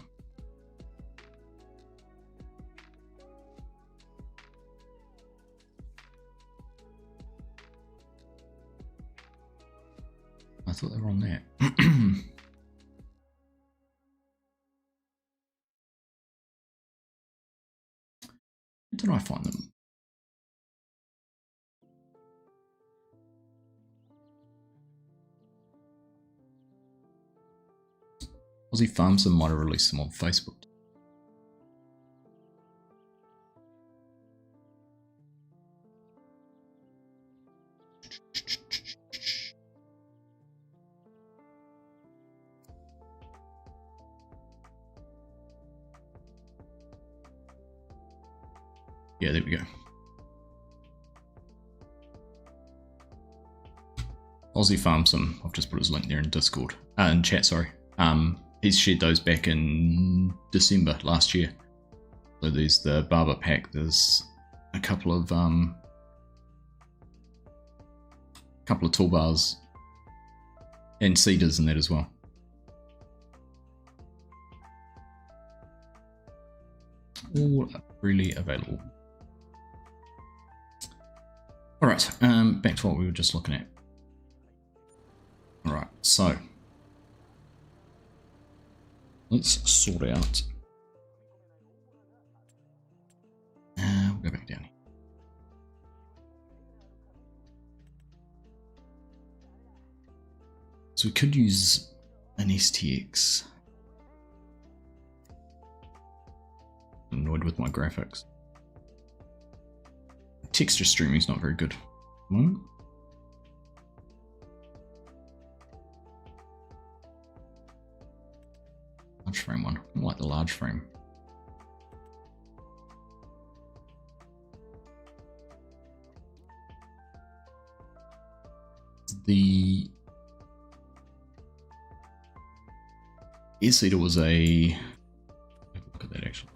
I thought they were on there. Where did I find them? Aussie Farmson might have released them on Facebook. Yeah, there we go. Aussie Farmson. I've just put his link there in Discord. In chat, sorry. He's shared those back in December last year. So there's the Barber pack. There's a couple of toolbars and cedars in that as well. All freely available. Alright, back to what we were just looking at. Alright, so let's sort out. We'll go back down here. So we could use an STX. I'm annoyed with my graphics. Texture streaming is not very good. Large frame one. I like the large frame. The air seeder was a... Look at that actually.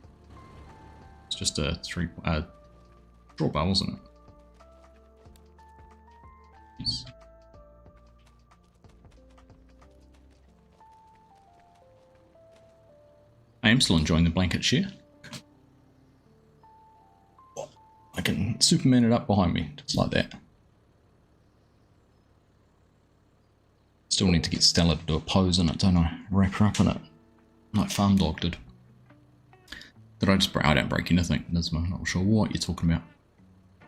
It's just a straw bar, wasn't it? Yes. I am still enjoying the blanket share. Superman it up behind me, just like that. Still need to get Stella to do a pose in it, don't I? Wrap her up in it, like Farm Dog did. Did I just break? I don't break anything, Nisma. Not sure what you're talking about.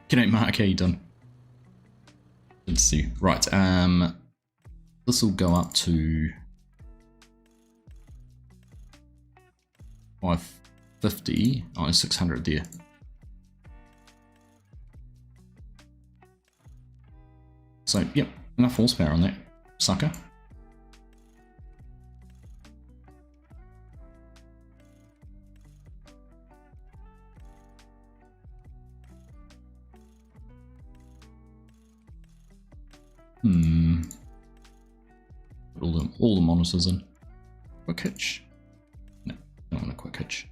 G'day, Mark. How you done? Let's see. Right. This will go up to 550. Oh, 600 there. So, yep, enough horsepower on that sucker. Put all the monitors in. Quick hitch. No, don't want a quick hitch.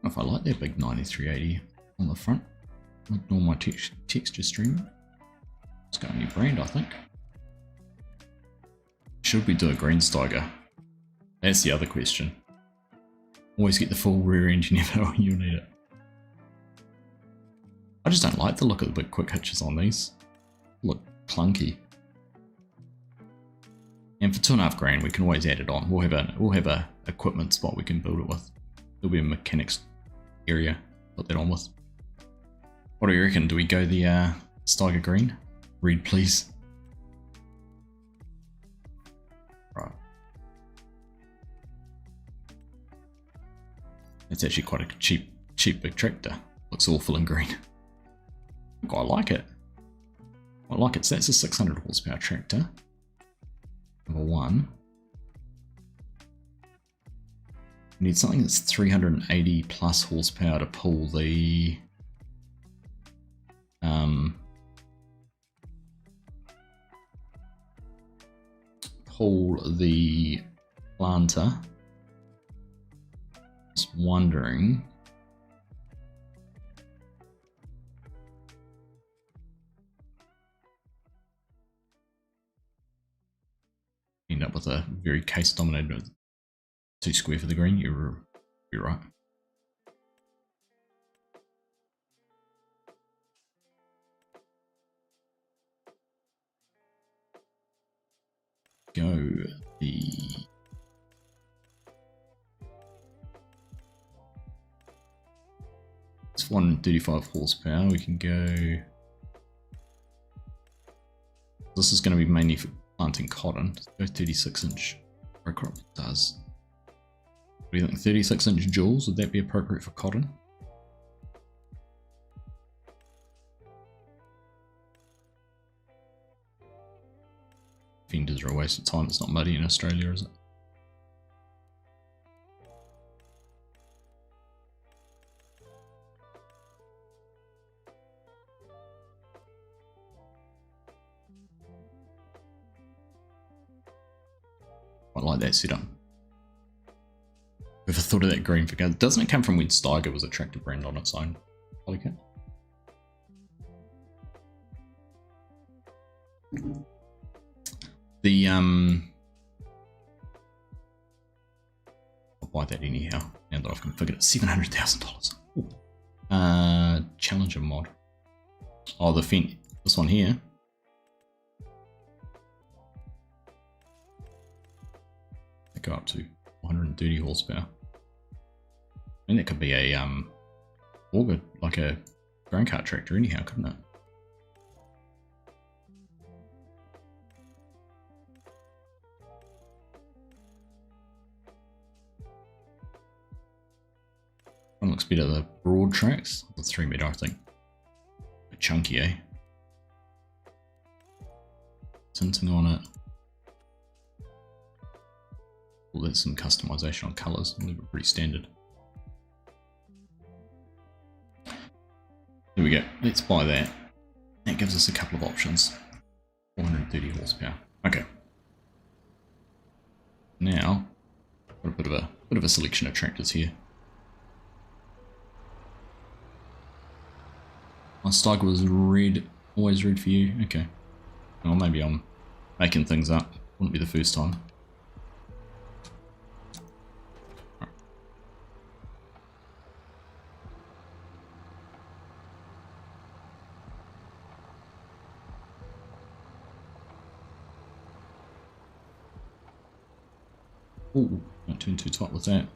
If I like that big 9380 on the front, ignore my texture stream. It's got a new brand, I think. Should we do a green Steiger? That's the other question. Always get the full rear engine ever when you need it. I just don't like the look of the big quick hitches on these. Look clunky. And for $2.5 we can always add it on. We'll have a equipment spot we can build it with. There'll be a mechanics area. Put that on with. What do you reckon? Do we go the Steiger green? Read please. Right. It's actually quite a cheap big tractor. Looks awful in green. I like it. I like it. So that's a 600 horsepower tractor. Number one. We need something that's 380 plus horsepower to pull the planter. Just wondering. End up with a very case dominated 2 square for the green. You're right. Go the it's 135 horsepower. We can go. This is going to be mainly for planting cotton. Let's go 36-inch row crop. It does. What do you think? 36-inch joules? Would that be appropriate for cotton? Fenders are a waste of time. It's not muddy in Australia, is it? I like that setup. Whoever thought of that green figure? Doesn't it come from when Steiger was a tractor brand on its own? Polycat? The I'll buy that anyhow. Now that I've configured it, $700,000. Challenger mod. Oh, the Fendt. This one here. They go up to 130 horsepower. And it could be a auger, like a grain cart tractor anyhow, couldn't it? One looks better, the broad tracks, the 3 meter I think. A bit chunky, eh? Tinting on it. Well, there's some customization on colours, I'll leave it pretty standard. Here we go, let's buy that. That gives us a couple of options. 430 horsepower. Okay. Now, got a bit of a selection of tractors here. My Steiger was red, always red for you. Okay. Well, maybe I'm making things up. Wouldn't be the first time. Ooh, don't turn too tight with that.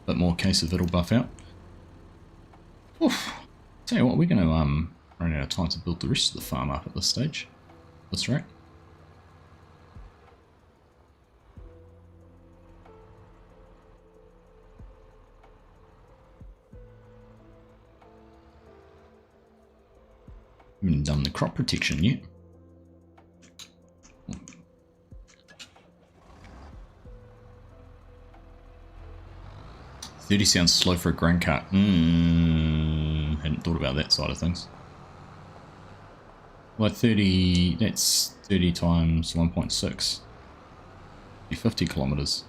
Bit more case of it'll buff out. Oof. Tell you what, we're going to run out of time to build the rest of the farm up at this stage. That's right. Haven't done the crop protection yet. $30 sounds slow for a grain cart. Hadn't thought about that side of things. Well, 30, that's 30 times 1.6. 50 kilometers.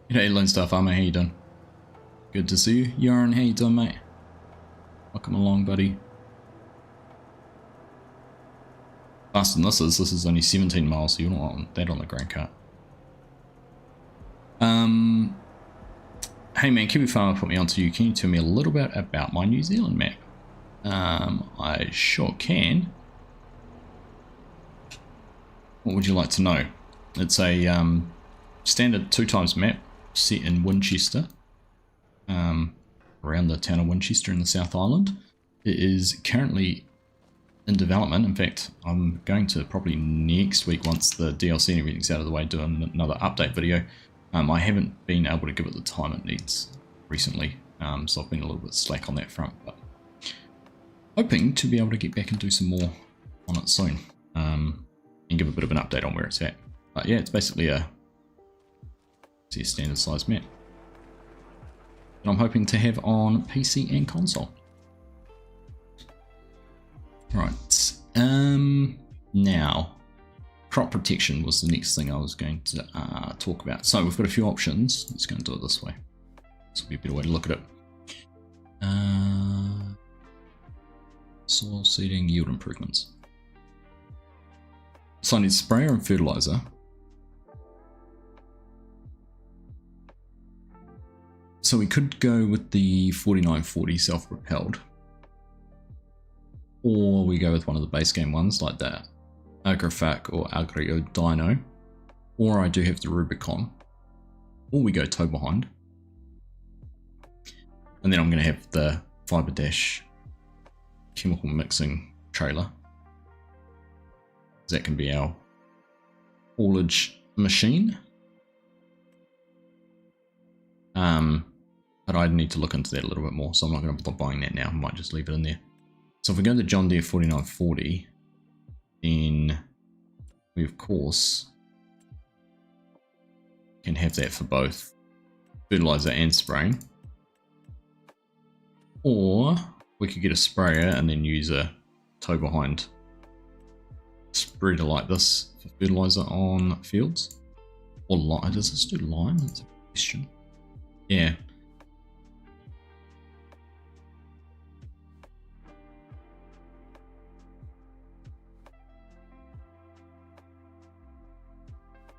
Hey, Lone Star Farmer, how you doing? Good to see you. Yarn, how you doing, mate? Welcome along, buddy. Faster than this is only 17 miles, so you don't want that on the grain cart. Hey man, Kiwi Farmer put me onto you. Can you tell me a little bit about my New Zealand map? I sure can. What would you like to know? It's a standard 2x map set in Winchester, around the town of Winchester in the South Island. It is currently in development. In fact, I'm going to probably next week, once the DLC and everything's out of the way, do another update video. I haven't been able to give it the time it needs recently, so I've been a little bit slack on that front, but hoping to be able to get back and do some more on it soon, and give a bit of an update on where it's at. But yeah, it's basically a standard size map that I'm hoping to have on PC and console. Right, now crop protection was the next thing I was going to talk about. So we've got a few options. Let's go and do it this way. This will be a better way to look at it. Soil seeding, yield improvements. So I need sprayer and fertilizer. So we could go with the 4940 self-propelled, or we go with one of the base game ones like that, Agrafac or Agrio Dino, or I do have the Rubicon, or we go tow behind, and then I'm going to have the Fiber Dash chemical mixing trailer. That can be our haulage machine. But I'd need to look into that a little bit more, so I'm not going to bother buying that now. I might just leave it in there. So if we go to the John Deere 4940, then we of course can have that for both fertilizer and spraying. Or we could get a sprayer and then use a tow behind spreader like this for fertilizer on fields. Or lime. Does this do lime? That's a question. Yeah.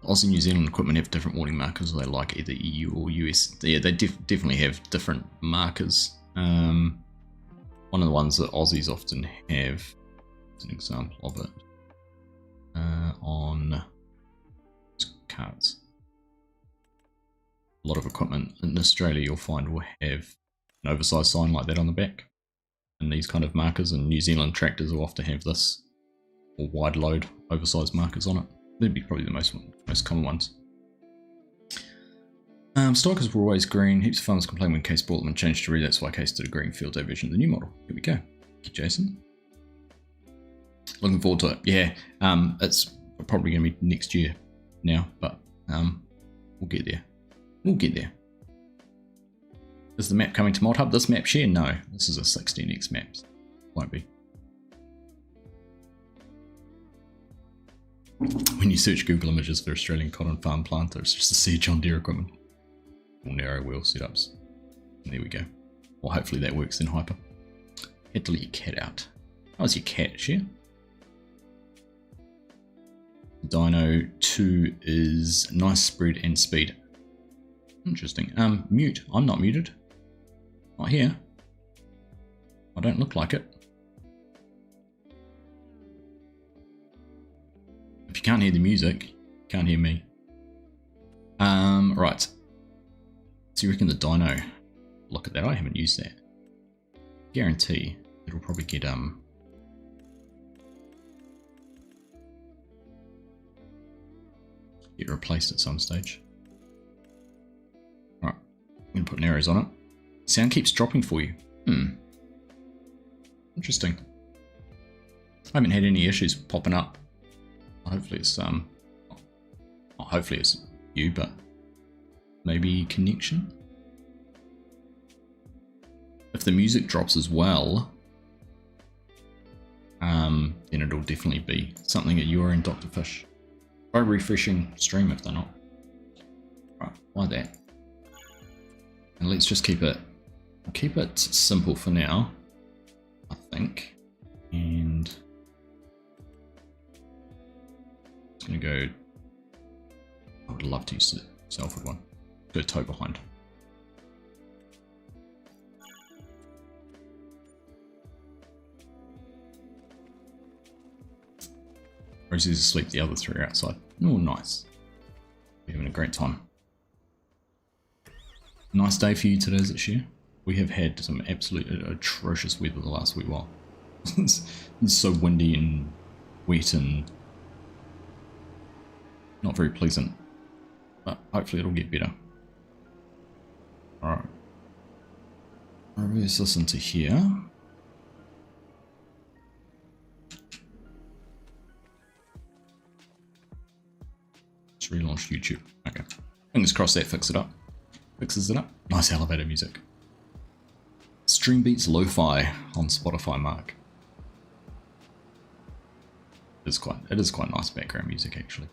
Aussie New Zealand equipment have different warning markers. They like either EU or US. Yeah, they definitely have different markers. One of the ones that Aussies often have, as an example of it, on carts. A lot of equipment in Australia you'll find will have an oversized sign like that on the back, and these kind of markers. And New Zealand tractors will often have this, or wide load oversized markers on it. They'd be probably the most common ones. Stalkers were always green. Heaps of farmers complain when Case brought them and changed to red. That's why Case did a green field day version of the new model. Here we go. Thank you, Jason. Looking forward to it. Yeah, it's probably going to be next year now, but we'll get there. We'll get there. Is the map coming to Mod Hub? This map share? No, this is a 16x map. Won't be. When you search Google images for Australian cotton farm planter, it's just to see John Deere equipment. Or narrow wheel setups. And there we go. Well, hopefully that works in Hyper. Had to let your cat out. How's your cat, Share? Dyno 2 is nice spread and speed. Interesting. Mute. I'm not muted. Not here. I don't look like it. If you can't hear the music, you can't hear me. Right. So you reckon the dyno? Look at that, I haven't used that. Guarantee it'll probably get replaced at some stage. Alright, I'm gonna put arrows on it. Sound keeps dropping for you. Interesting. I haven't had any issues popping up. Hopefully it's hopefully it's you, but maybe connection. If the music drops as well, then it'll definitely be something at your end, Dr. Fish. Try refreshing stream if they're not. Right, why that? And let's just keep it simple for now, I think. And it's gonna go. I would love to use the Salford one. Go toe behind. Rosie's asleep, the other three are outside. Oh, nice. We're having a great time. Nice day for you today, is it, Sheer? We have had some absolute atrocious weather the last wee while. It's so windy and wet and not very pleasant. But hopefully it'll get better. Alright. Let's listen to here. Let's relaunch YouTube. Okay. Fingers crossed that fixes it up. Nice elevator music. Stream beats lo-fi on Spotify, Mark. It is quite nice background music actually.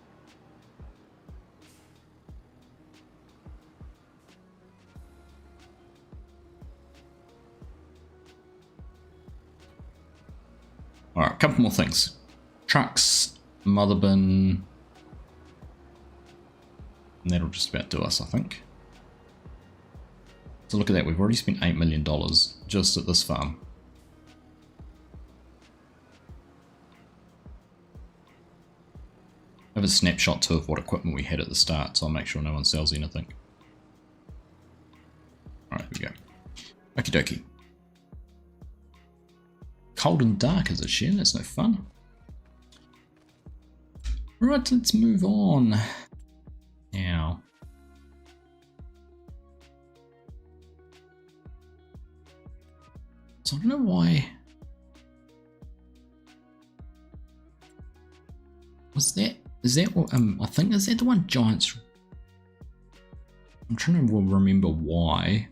Alright, a couple more things. Trucks, mother bin, and that'll just about do us, I think. So look at that, we've already spent $8 million just at this farm. I have a snapshot too of what equipment we had at the start, so I'll make sure no one sells anything. Alright, here we go. Okie dokie. Cold and dark as a share, that's no fun. Right, let's move on. Now. So I don't know why. Is that what, I think, is that the one Giants? I'm trying to remember why.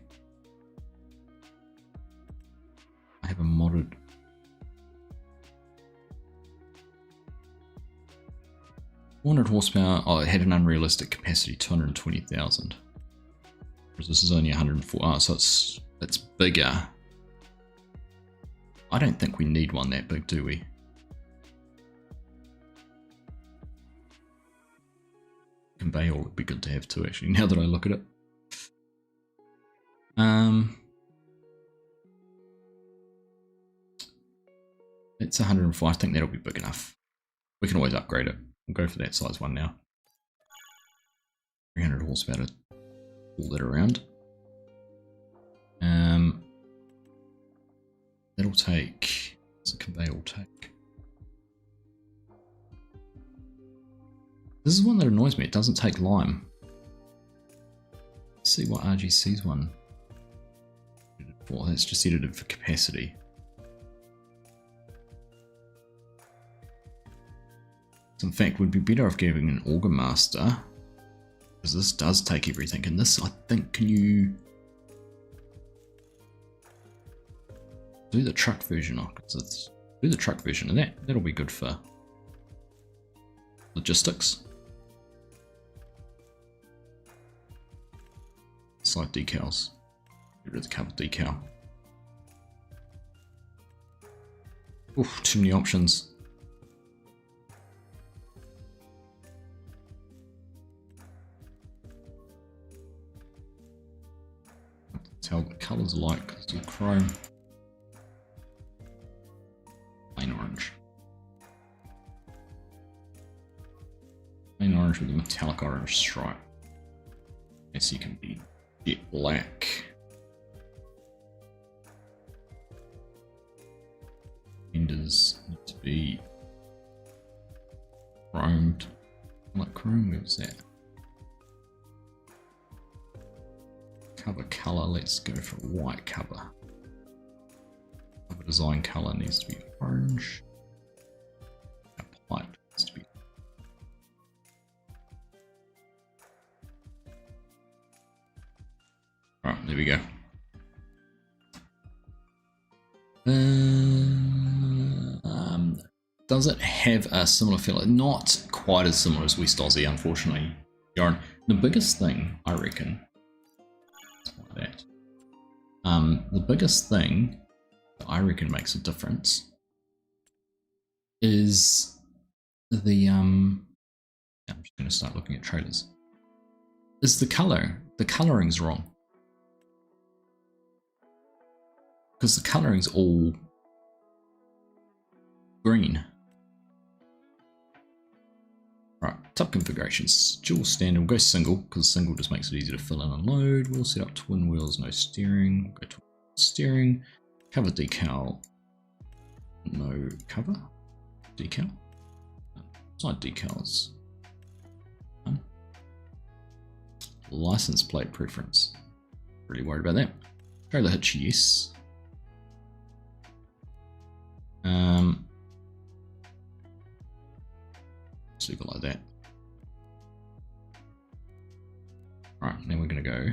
I have a modded. 400 horsepower, oh, it had an unrealistic capacity, 220,000. Whereas this is only 104, oh, so it's bigger. I don't think we need one that big, do we? Conveyor would be good to have too, actually, now that I look at it. It's 104, I think that'll be big enough. We can always upgrade it. We'll go for that size one now. 300 horsepower to pull that around. That'll take, what's the conveyor will take? This is one that annoys me, it doesn't take lime. Let's see what RGC's one for. That's just edited for capacity. So in fact, would be better off giving an auger master, because this does take everything. And this, I think, can you do the truck version of? Do the truck version of that. That'll be good for logistics. Side decals. Get rid of the cover decal. Oof, too many options. colours like? It's all chrome. Plain orange. Plain orange with a metallic orange stripe. Yes, you can be jet black. Fenders need to be chromed. Like chrome, where was that? Cover colour, let's go for white cover. Cover design colour needs to be orange. White needs to be. Alright, there we go. Does it have a similar feel? Not quite as similar as West Aussie, unfortunately. Yarn. The biggest thing, I reckon, that. The biggest thing that I reckon makes a difference is the I'm just going to start looking at trailers. Is the color? The coloring's wrong. Because the coloring's all green. Right, top configurations. Dual standard, we'll go single, because single just makes it easier to fill in and load. We'll set up twin wheels, no steering. We'll go to steering. Cover decal. No cover. Decal. Side decals. License plate preference. Really worried about that. Trailer hitch, yes. Let's leave it like that. Right, then we're going to go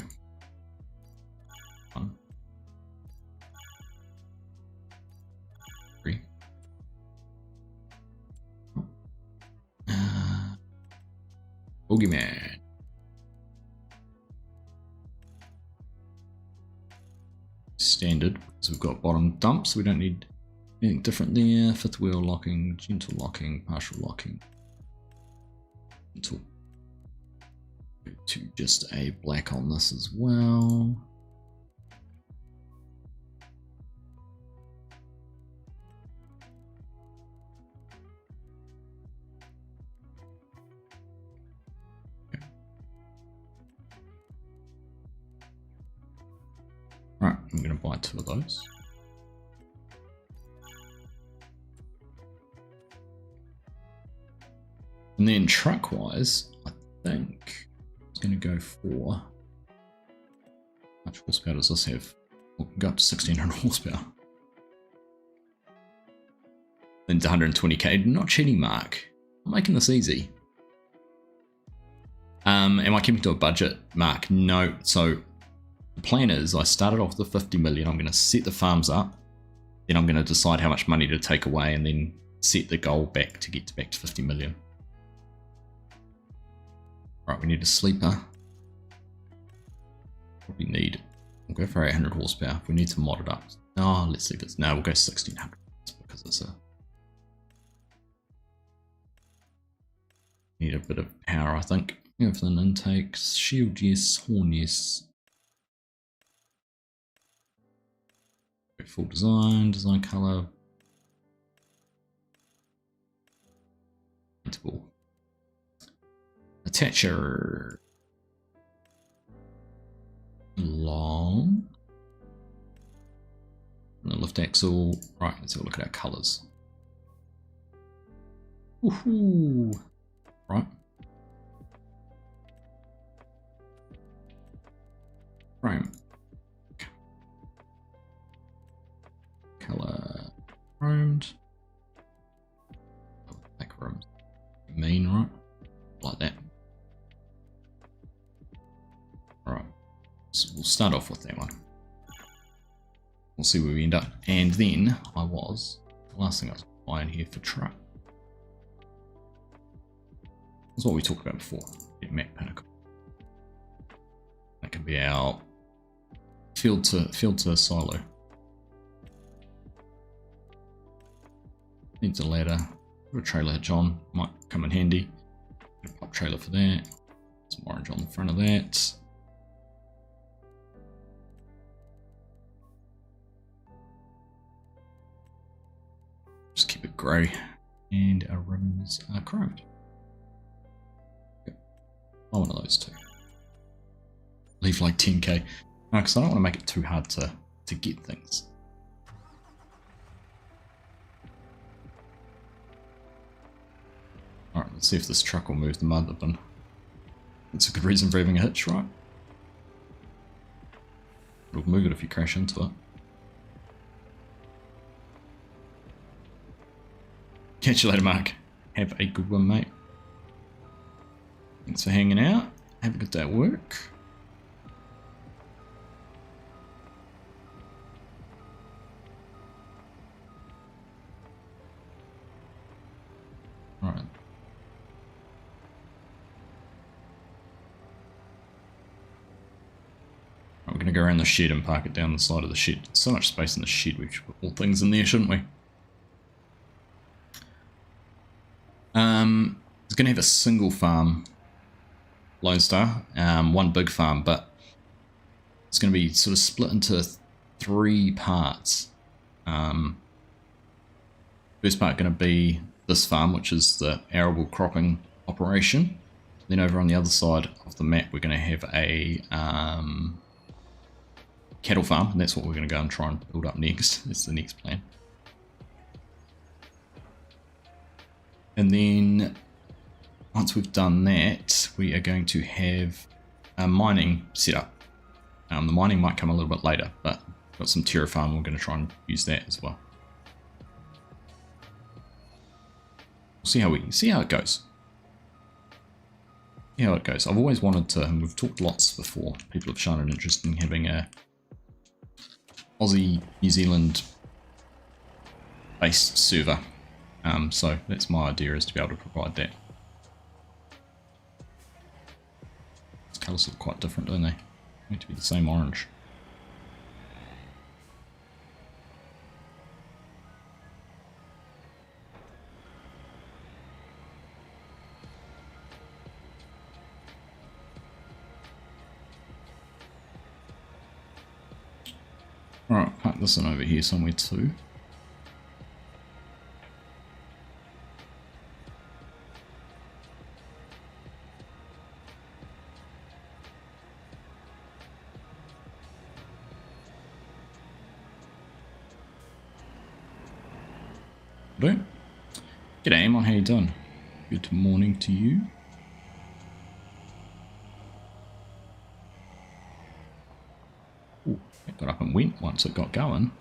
1, 3. Boogeyman. Standard, because we've got bottom dumps, we don't need anything different there. Fifth wheel locking, gentle locking, partial locking. Gentle. Go to just a black on this as well. Right, I'm going to buy 2 of those. And then truck wise, I think it's going to go for, how much horsepower does this have? We'll go up to 1600 horsepower. Then to 120k, not cheating, Mark. I'm making this easy. Am I keeping to a budget, Mark? No. So the plan is I started off with 50 million. I'm going to set the farms up. Then I'm going to decide how much money to take away and then set the goal back to get back to 50 million. Right, we need a sleeper. Probably need, we'll go for 800 horsepower. If we need to mod it up. Oh, let's leave it. No, we'll go 1600 because it's a, need a bit of power, I think. Everything intakes, shield yes, horn yes. Full design, design color. Attacher. Long. And the lift axle. Right, let's have a look at our colors. Woohoo! Right. Frame. Color chromed. Back room. Mean, right? Like that. Alright. So we'll start off with that one. We'll see where we end up. And then the last thing I was buying here for truck. That's what we talked about before. Yeah, map pinnacle. That can be our field to silo. Needs a ladder, put a trailer hitch on, might come in handy. Put a pop trailer for that, some orange on the front of that. grey, and our rims are chromed. Yep. I want one of those two. Leave like 10k. No, because I don't want to make it too hard to get things. Alright, let's see if this truck will move the mud bin. That's a good reason for having a hitch, right? It'll move it if you crash into it. Catch you later, Mark. Have a good one, mate. Thanks for hanging out. Have a good day at work. Alright. We're going to go around the shed and park it down the side of the shed. There's so much space in the shed, we should put all things in there, shouldn't we? It's going to have a single farm, Lone Star, one big farm, but it's going to be sort of split into 3 parts. First part going to be this farm, which is the arable cropping operation. Then over on the other side of the map, we're going to have a cattle farm, and that's what we're going to go and try and build up next. That's the next plan. And then once we've done that, we are going to have a mining set up. The mining might come a little bit later, but we've got some terra farm, we're going to try and use that as well. We'll see how it goes. See how it goes. I've always wanted to, and we've talked lots before, people have shown an interest in having a Aussie, New Zealand based server. So that's my idea, is to be able to provide that. These colours look quite different, don't they? They need to be the same orange. Alright, park this one over here somewhere too. G'day, Amon, how you doing? Good morning to you. Ooh, it got up and went once it got going.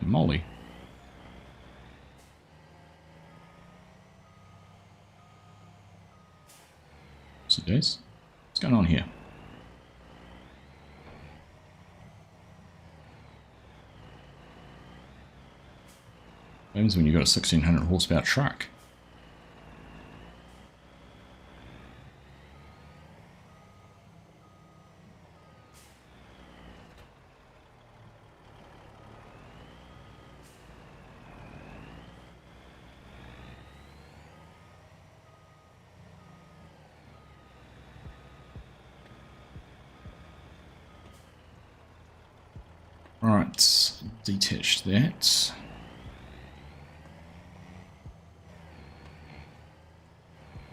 Moly. So guys, what's going on here? What happens when you've got a 1600 horsepower truck? Alright, detach that.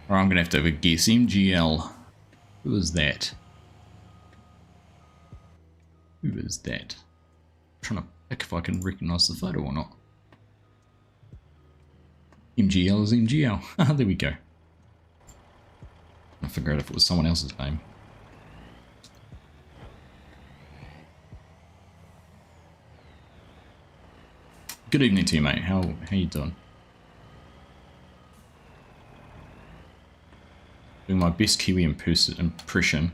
Or I'm going to have a guess. MGL. Who is that? Who is that? I'm trying to pick if I can recognise the photo or not. MGL is MGL. Ah, there we go. I figure out if it was someone else's name. Good evening to you, mate. How you doing? Doing my best Kiwi impression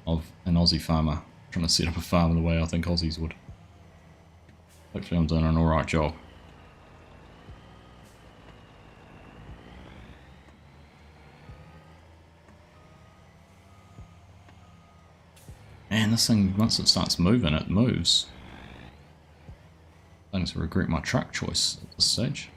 of an Aussie farmer. Trying to set up a farm the way I think Aussies would. Hopefully I'm doing an alright job. Man, this thing, once it starts moving, it moves. I'm starting to regret my track choice at this stage.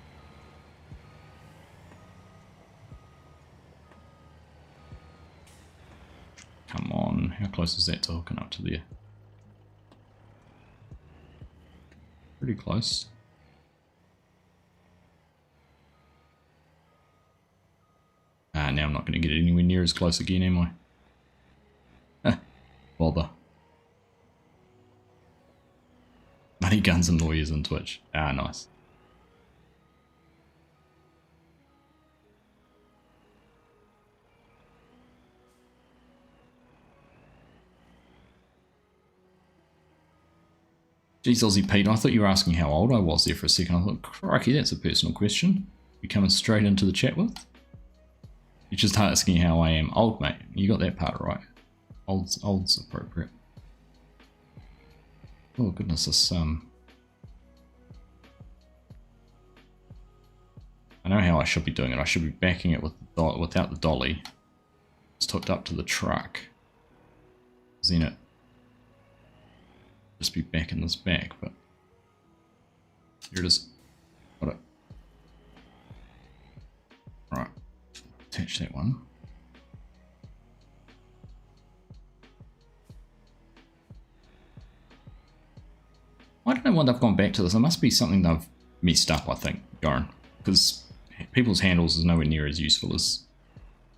Come on, how close is that to hooking up to there? Pretty close. Ah, now I'm not going to get anywhere near as close again, am I? Bother. Money, guns and lawyers on Twitch. Ah, nice. Geez, Aussie Pete, I thought you were asking how old I was there for a second. I thought, crikey, that's a personal question. You coming straight into the chat with? You're just asking how I am. Old, mate. You got that part right. Old's appropriate. Oh, goodness, this, I know how I should be doing it. I should be backing it with without the dolly. It's hooked up to the truck. Then it just be backing this back, but here it is. Got it. Right, attach that one. I don't know why they've gone back to this. There must be something they've messed up, I think, Goran, because people's handles is nowhere near as useful as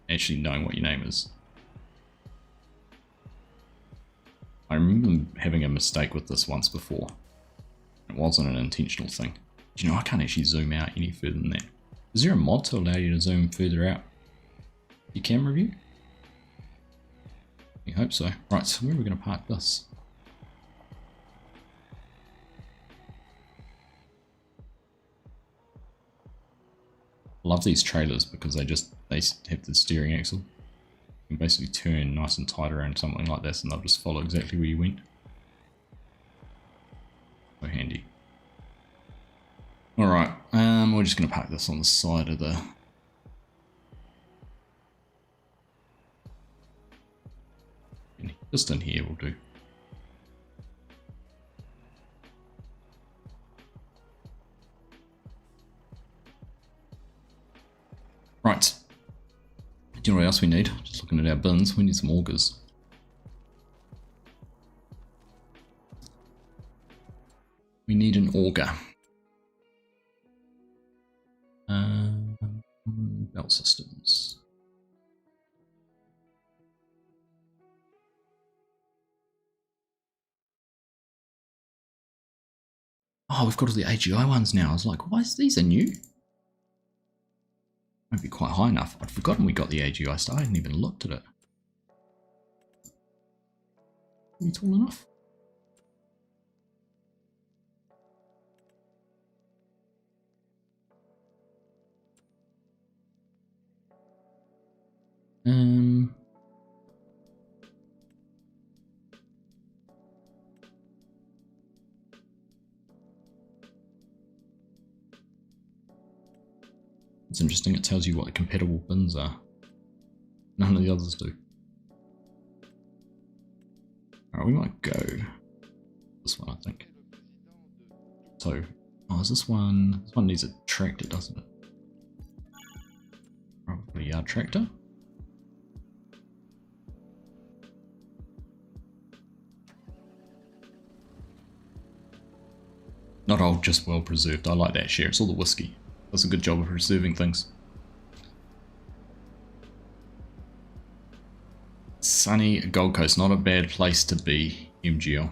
actually knowing what your name is. I remember them having a mistake with this once before. It wasn't an intentional thing. But you know, I can't actually zoom out any further than that. Is there a mod to allow you to zoom further out your camera view? I hope so. Right, so where are we going to park this? I love these trailers because they have the steering axle. You can basically turn nice and tight around something like this and they'll just follow exactly where you went. So handy. Alright, we're just going to park this on the side of the... Just in here will do. Right. Do you know what else we need? Just looking at our bins, we need some augers. We need an auger. Belt systems. Oh, we've got all the AGI ones now. I was like, why is these are new? Won't be quite high enough. I'd forgotten we got the AGI stuff. I hadn't even looked at it. Are we tall enough? It's interesting, it tells you what the compatible bins are. None of the others do. Alright, we might go this one, I think. So, oh, is this one needs a tractor, doesn't it? Probably a tractor. Not old, just well preserved. I like that share. It's all the whiskey. Does a good job of preserving things. Sunny Gold Coast, not a bad place to be, MGL.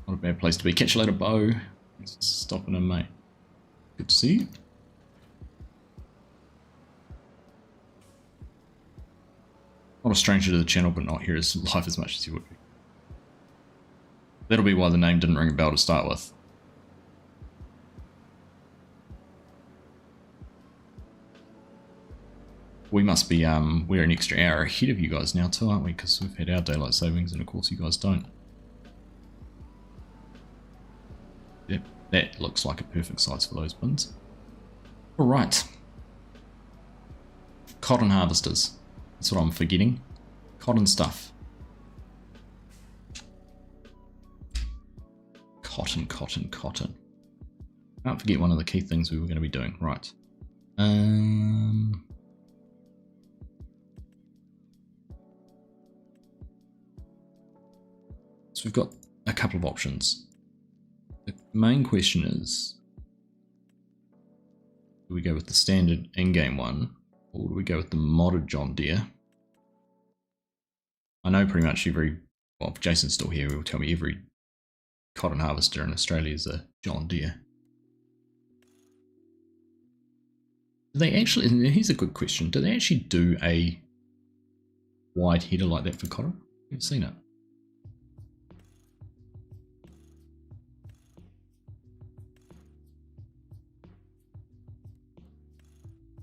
Not a bad place to be. Catch you later, Bo. Thanks for stopping in, mate. Good to see you. Not a stranger to the channel, but not here as live as much as you would be. That'll be why the name didn't ring a bell to start with. We must be, we're an extra hour ahead of you guys now too, aren't we? Because we've had our daylight savings and of course you guys don't. Yep, that looks like a perfect size for those bins. Alright. Cotton harvesters. That's what I'm forgetting. Cotton stuff. Cotton, cotton, cotton. Can't forget one of the key things we were going to be doing. Right. So we've got a couple of options. The main question is, do we go with the standard in-game one, Or do we go with the modded John Deere? I know pretty much every, well, if Jason's still here, he will tell me every cotton harvester in Australia is a John Deere. Do they actually, here's a good question, do they actually do a wide header like that for cotton? I've seen it.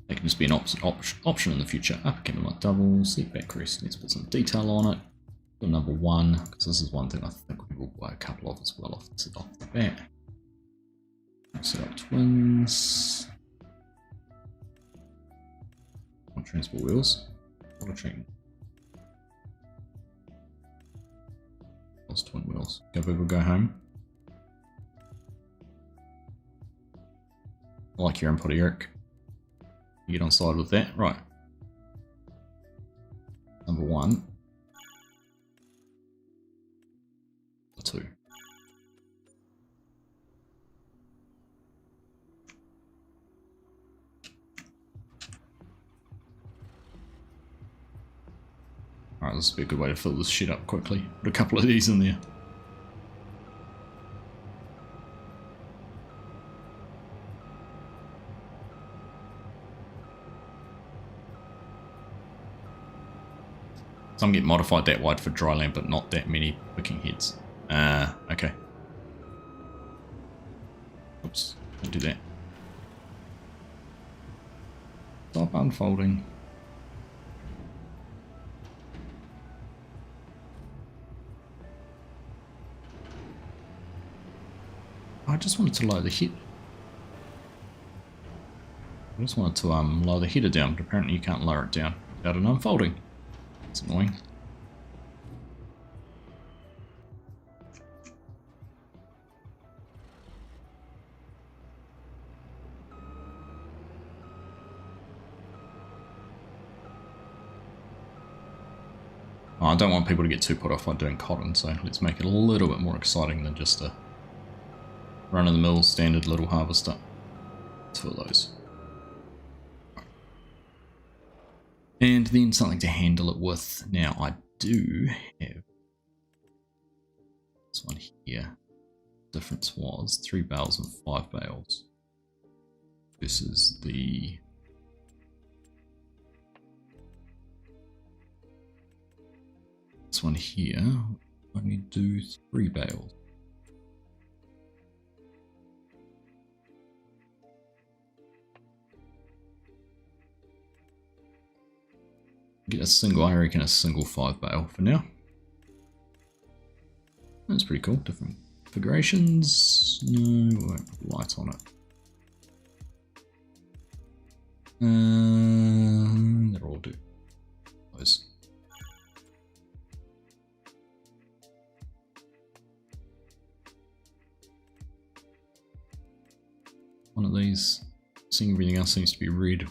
That can just be an option in the future. Upper Camelot double, setback crest, let's put some detail on it. For number 1, because this is one thing I think we will buy a couple of as well off the bat. Set up twins. Transport wheels. Water treatment. Those twin wheels. Go big or go home. I like your input, Eric. You get on side with that. Right. Number 1. 2. Alright, this would be a good way to fill this shit up quickly. Put a couple of these in there. Some get modified that wide for dry land, but not that many picking heads. Okay. Oops, don't do that. Stop unfolding. I just wanted to lower the head. I just wanted to lower the header down, but apparently you can't lower it down without an unfolding. It's annoying. Oh, I don't want people to get too put off by doing cotton, so let's make it a little bit more exciting than just a run-of-the-mill standard little harvester. 2 of those. And then something to handle it with. Now I do have this one here. Difference was 3 bales and 5 bales versus the this one here. Only do 3 bales. Get a single, I reckon a single 5 bale for now. That's pretty cool. Different configurations. No, we won't put light on it. That'll all do. Those. One of these. Seeing everything else seems to be red.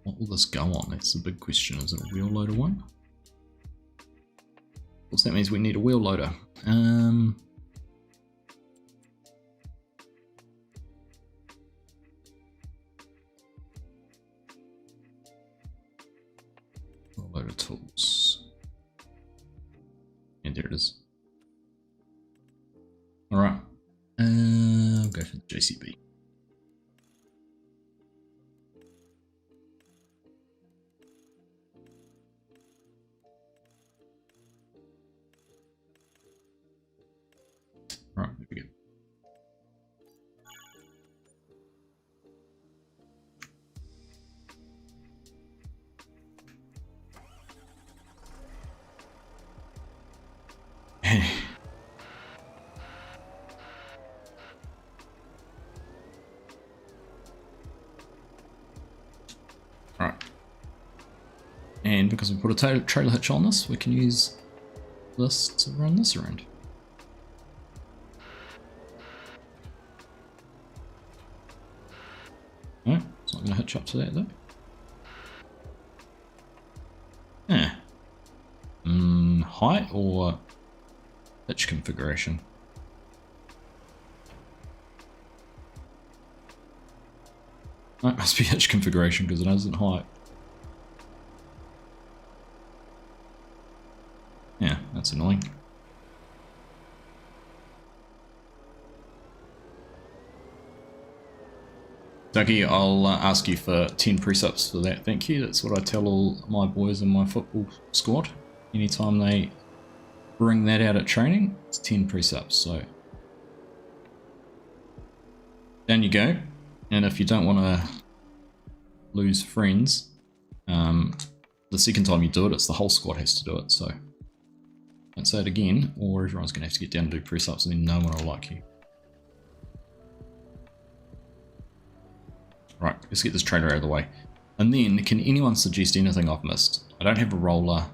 What will this go on? That's the big question. Is it a wheel loader one? Of course, that means we need a wheel loader. Wheel loader tools. And there it is. Alright. I'll go for the JCB. Right, there we go. Right. And because we put a trailer hitch on this, we can use this to run this around. No, it's not going to hitch up to that though. Yeah. Height or hitch configuration? That must be hitch configuration because it isn't height. Yeah, that's annoying. Dougie, I'll ask you for 10 press-ups for that, thank you. That's what I tell all my boys in my football squad. Anytime they bring that out at training, it's 10 press-ups, so down you go. And if you don't want to lose friends, the second time you do it, it's the whole squad has to do it, so don't say it again, or everyone's going to have to get down and do press-ups and then no one will like you. Right, let's get this trailer out of the way. And then, can anyone suggest anything I've missed? I don't have a roller.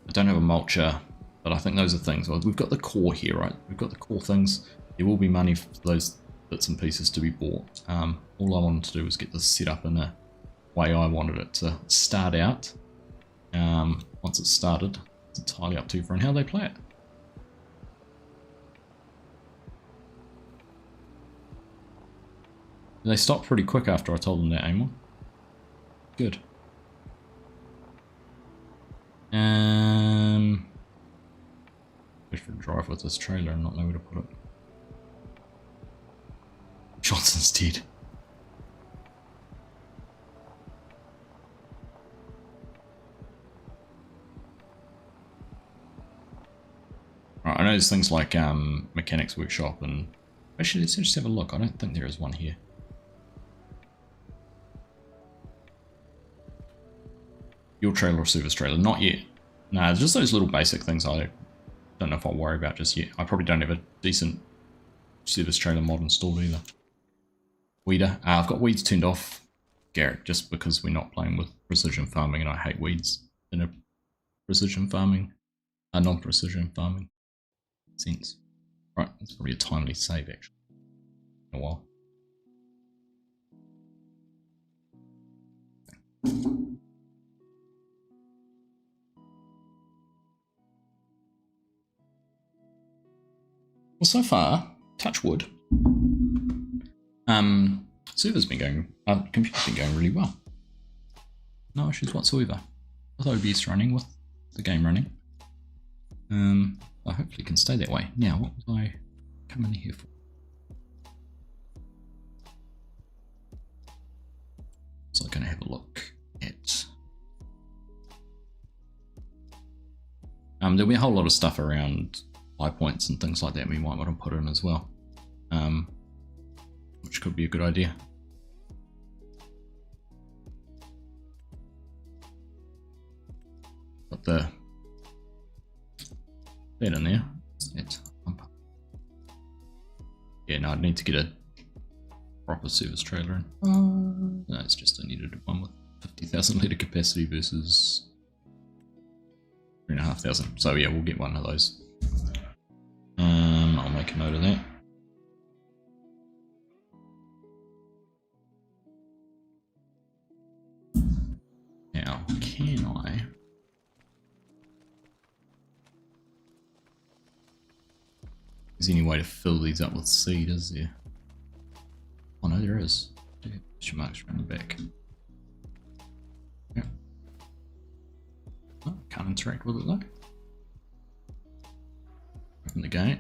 I don't have a mulcher, but I think those are things. Well, we've got the core here, right? We've got the core things. There will be money for those bits and pieces to be bought. All I wanted to do was get this set up in a way I wanted it to start out. Once it's started, it's entirely up to everyone how they play it. They stopped pretty quick after I told them that, Amon. Good. I should drive with this trailer and not know where to put it. Johnson's dead. Right, I know there's things like mechanics workshop and actually let's just have a look. I don't think there is one here. Your trailer or service trailer? Not yet. Nah, just those little basic things I don't know if I'll worry about just yet. I probably don't have a decent service trailer mod installed either. Weeder. I've got weeds turned off, Garrett, just because we're not playing with precision farming and I hate weeds in a precision farming, non-precision farming sense. Right, that's probably a timely save actually. In a while. Well, so far, touch wood, server's been going, computer's been going really well. No issues whatsoever. With OBS running, with the game running. I hopefully can stay that way. Now, what was I coming here for? So I'm going to have a look at... there'll be a whole lot of stuff around high points and things like that we might want to put in as well, which could be a good idea. Put that in there. Yeah, no, I'd need to get a proper service trailer in. No, it's just I needed one with 50,000 litre capacity versus 3,500. So yeah, we'll get one of those. I'll make a note of that. Now, can I? Is there any way to fill these up with seed, is there? Oh no, there is. Question marks around the back. Yeah. Oh, can't interact with it though. Open the gate.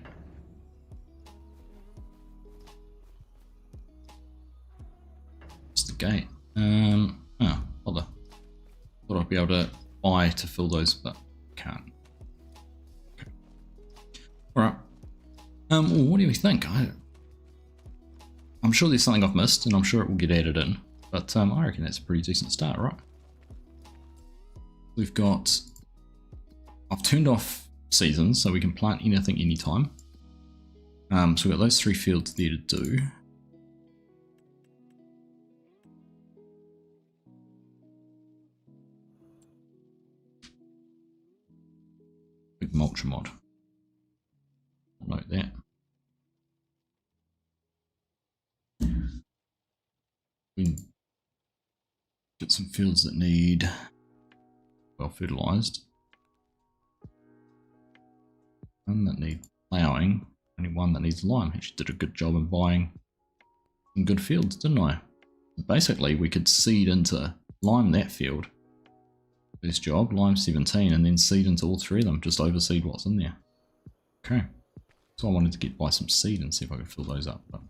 It's the gate. Oh, bother. Thought I'd be able to buy to fill those, but can't. Okay. Alright. Well, what do you think? I'm sure there's something I've missed, and I'm sure it will get added in, but I reckon that's a pretty decent start, right? We've got... I've turned off seasons, so we can plant anything anytime. So we've got those 3 fields there to do. Big mulch mod. I'll note that. We can get some fields that need well fertilized. One that need ploughing, only one that needs lime. Actually did a good job in buying some good fields, didn't I? Basically, we could seed into lime that field. First job, lime 17, and then seed into all three of them. Just overseed what's in there. Okay. So I wanted to buy some seed and see if I could fill those up. But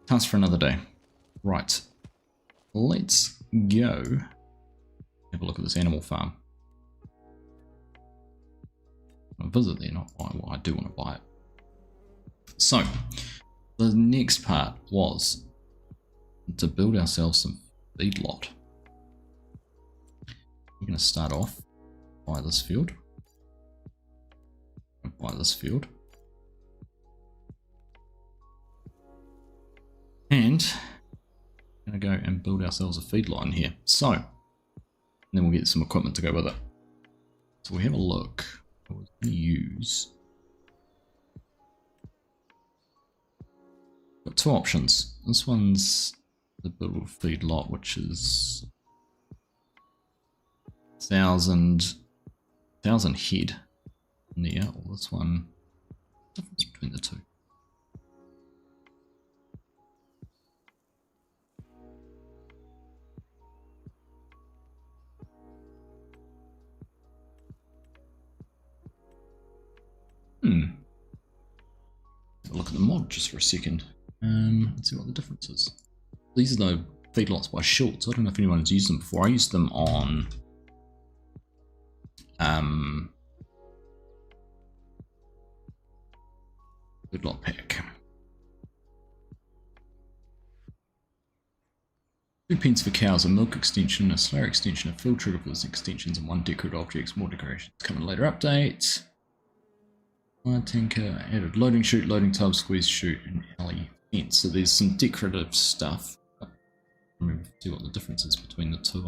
task for another day. Right. Let's go have a look at this animal farm. I'll visit there, not buy. Well, I do want to buy it. So, the next part was to build ourselves some feedlot. We're going to start off by this field. By this field. And we're going to go and build ourselves a feedlot in here. So, and then we'll get some equipment to go with it. So we have a look. What we're going to use. Got two options. This one's the build feedlot, which is 1,000 head in there. Or this one, difference between the two. Look at the mod just for a second. Let's see what the difference is. These are the feedlots by Schultz. I don't know if anyone's used them before. I used them on feedlot pack. 2 pence for cows, a milk extension, a slayer extension, a fill trigger for those extensions, and 1 decorated objects. More decorations come in later updates. Tanker added loading chute, loading tub, squeeze chute, and alley fence. So there's some decorative stuff. But remember to see what the difference is between the two.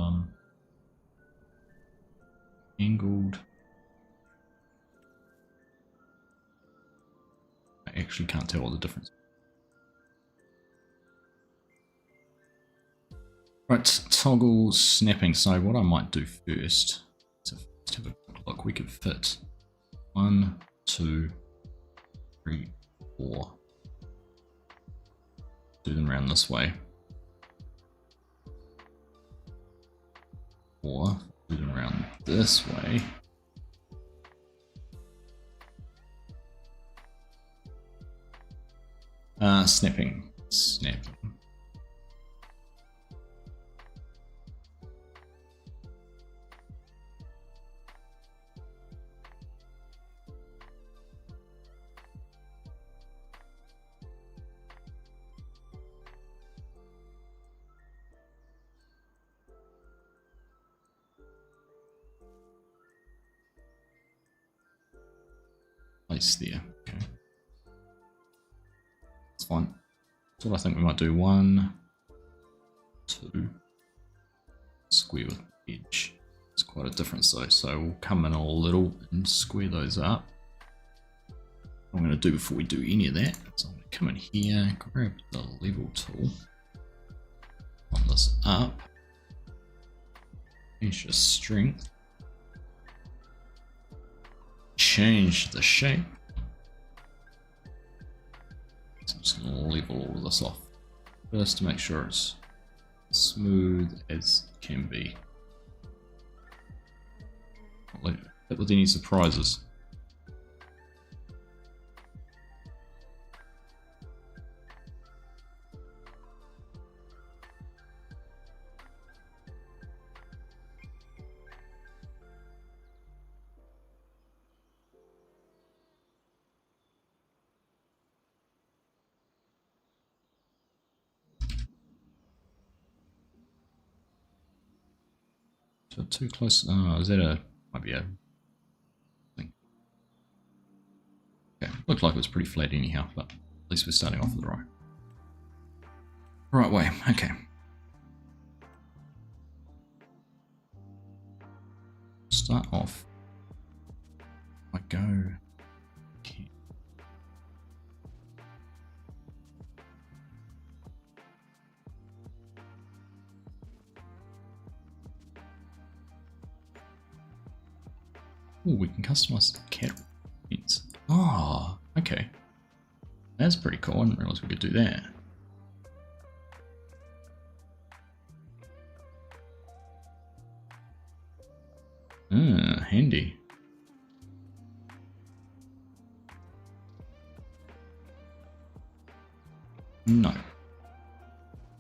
Angled. I actually can't tell what the difference is. Right, toggle snapping. So what I might do first, so let's have a quick look. We could fit 1, 2, 3, 4. Do them around this way. 4. Do them around this way. Snapping. Snapping. Place there. Okay. That's fine. That's what I think we might do. 1, 2. Square with edge. It's quite a difference though, so we'll come in a little and square those up. What I'm going to do before we do any of that, so I'm going to come in here, grab the level tool, pop this up, change the strength, change the shape. So I'm just going to level all this off first to make sure it's smooth as can be. Not hit with any surprises. So too close. Is that a? Might be a thing. Okay, looked like it was pretty flat anyhow, but at least we're starting off with the right way. Okay. Start off. I go. Okay. Oh, we can customize cattle. Oh, okay. That's pretty cool. I didn't realize we could do that. Ah, handy. No.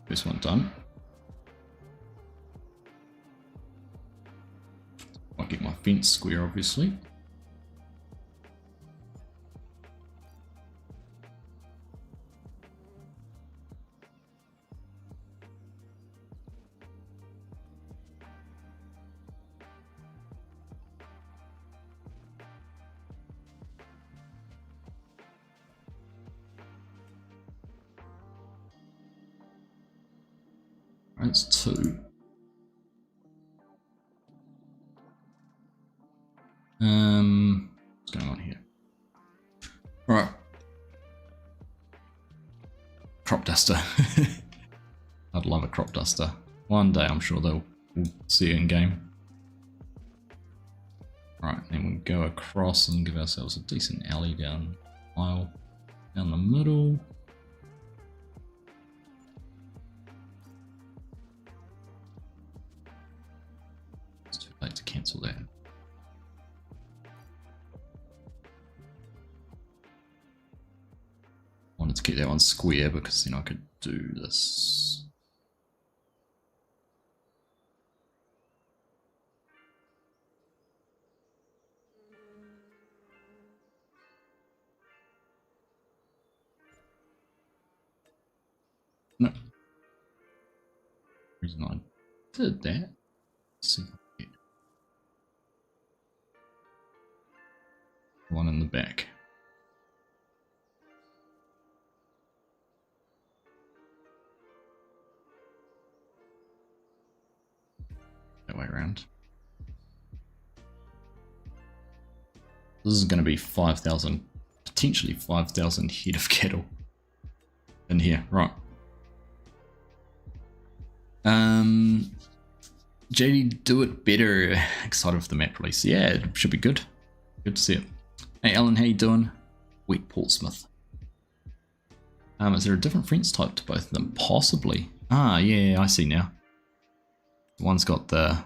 This one done. I'll get my fence square, obviously. That's 2. What's going on here? Right. Crop duster. I'd love a crop duster. One day I'm sure we'll see it in game. Right, then we'll go across and give ourselves a decent alley down aisle, down the middle. It's too late to cancel that. Wanted to keep that one square because then I could do this. No. Reason I did that. Let's see if I can get one in the back. That way around. This is going to be 5,000, potentially 5,000 head of cattle in here, right? JD, do it better. Excited for the map release. Yeah, it should be good. Good to see it. Hey Alan, how you doing? Wet Portsmouth. Is there a different fence type to both of them? Possibly. Ah, yeah, I see now. One's got the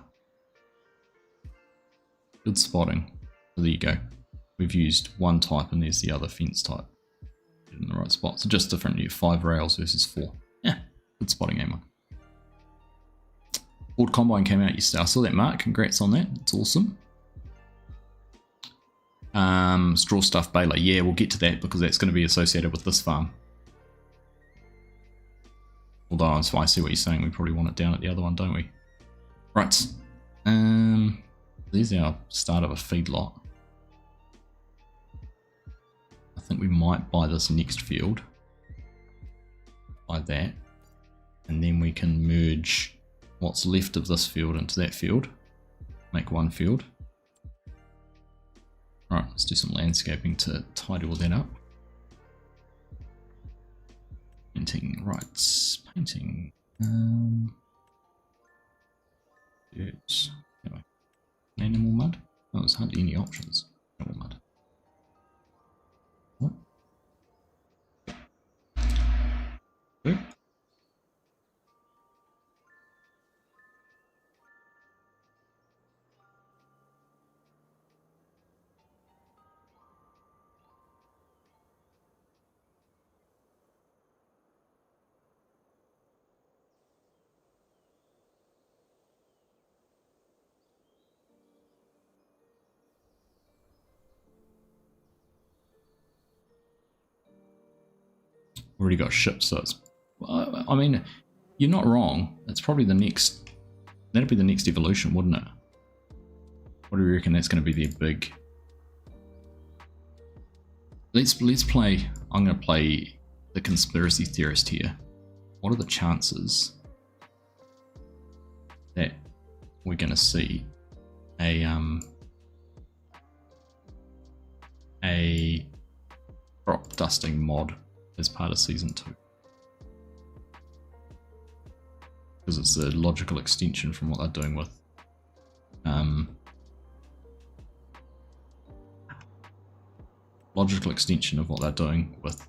good spotting. So there you go. We've used one type and there's the other fence type in the right spot. So just different. You have 5 rails versus 4. Yeah, good spotting, Emma. Ford Combine came out yesterday. I saw that, Mark. Congrats on that. It's awesome. Straw stuff baler. Yeah, we'll get to that because that's going to be associated with this farm. Although I see what you're saying. We probably want it down at the other one, don't we? Right. There's our start of a feedlot. I think we might buy this next field. Buy that. And then we can merge what's left of this field into that field. Make one field. Alright, let's do some landscaping to tidy all that up. Painting, right, painting. Dirt. Anyway. Animal mud? Oh, there's hardly any options. Animal mud. What? Okay. Already got ships, so it's, I mean, you're not wrong. It's probably the next, that'd be the next evolution, wouldn't it? What do you reckon that's going to be their big? Let's play, I'm going to play the conspiracy theorist here. What are the chances that we're going to see a crop dusting mod as part of season 2? Because it's a logical extension from what they're doing with logical extension of what they're doing with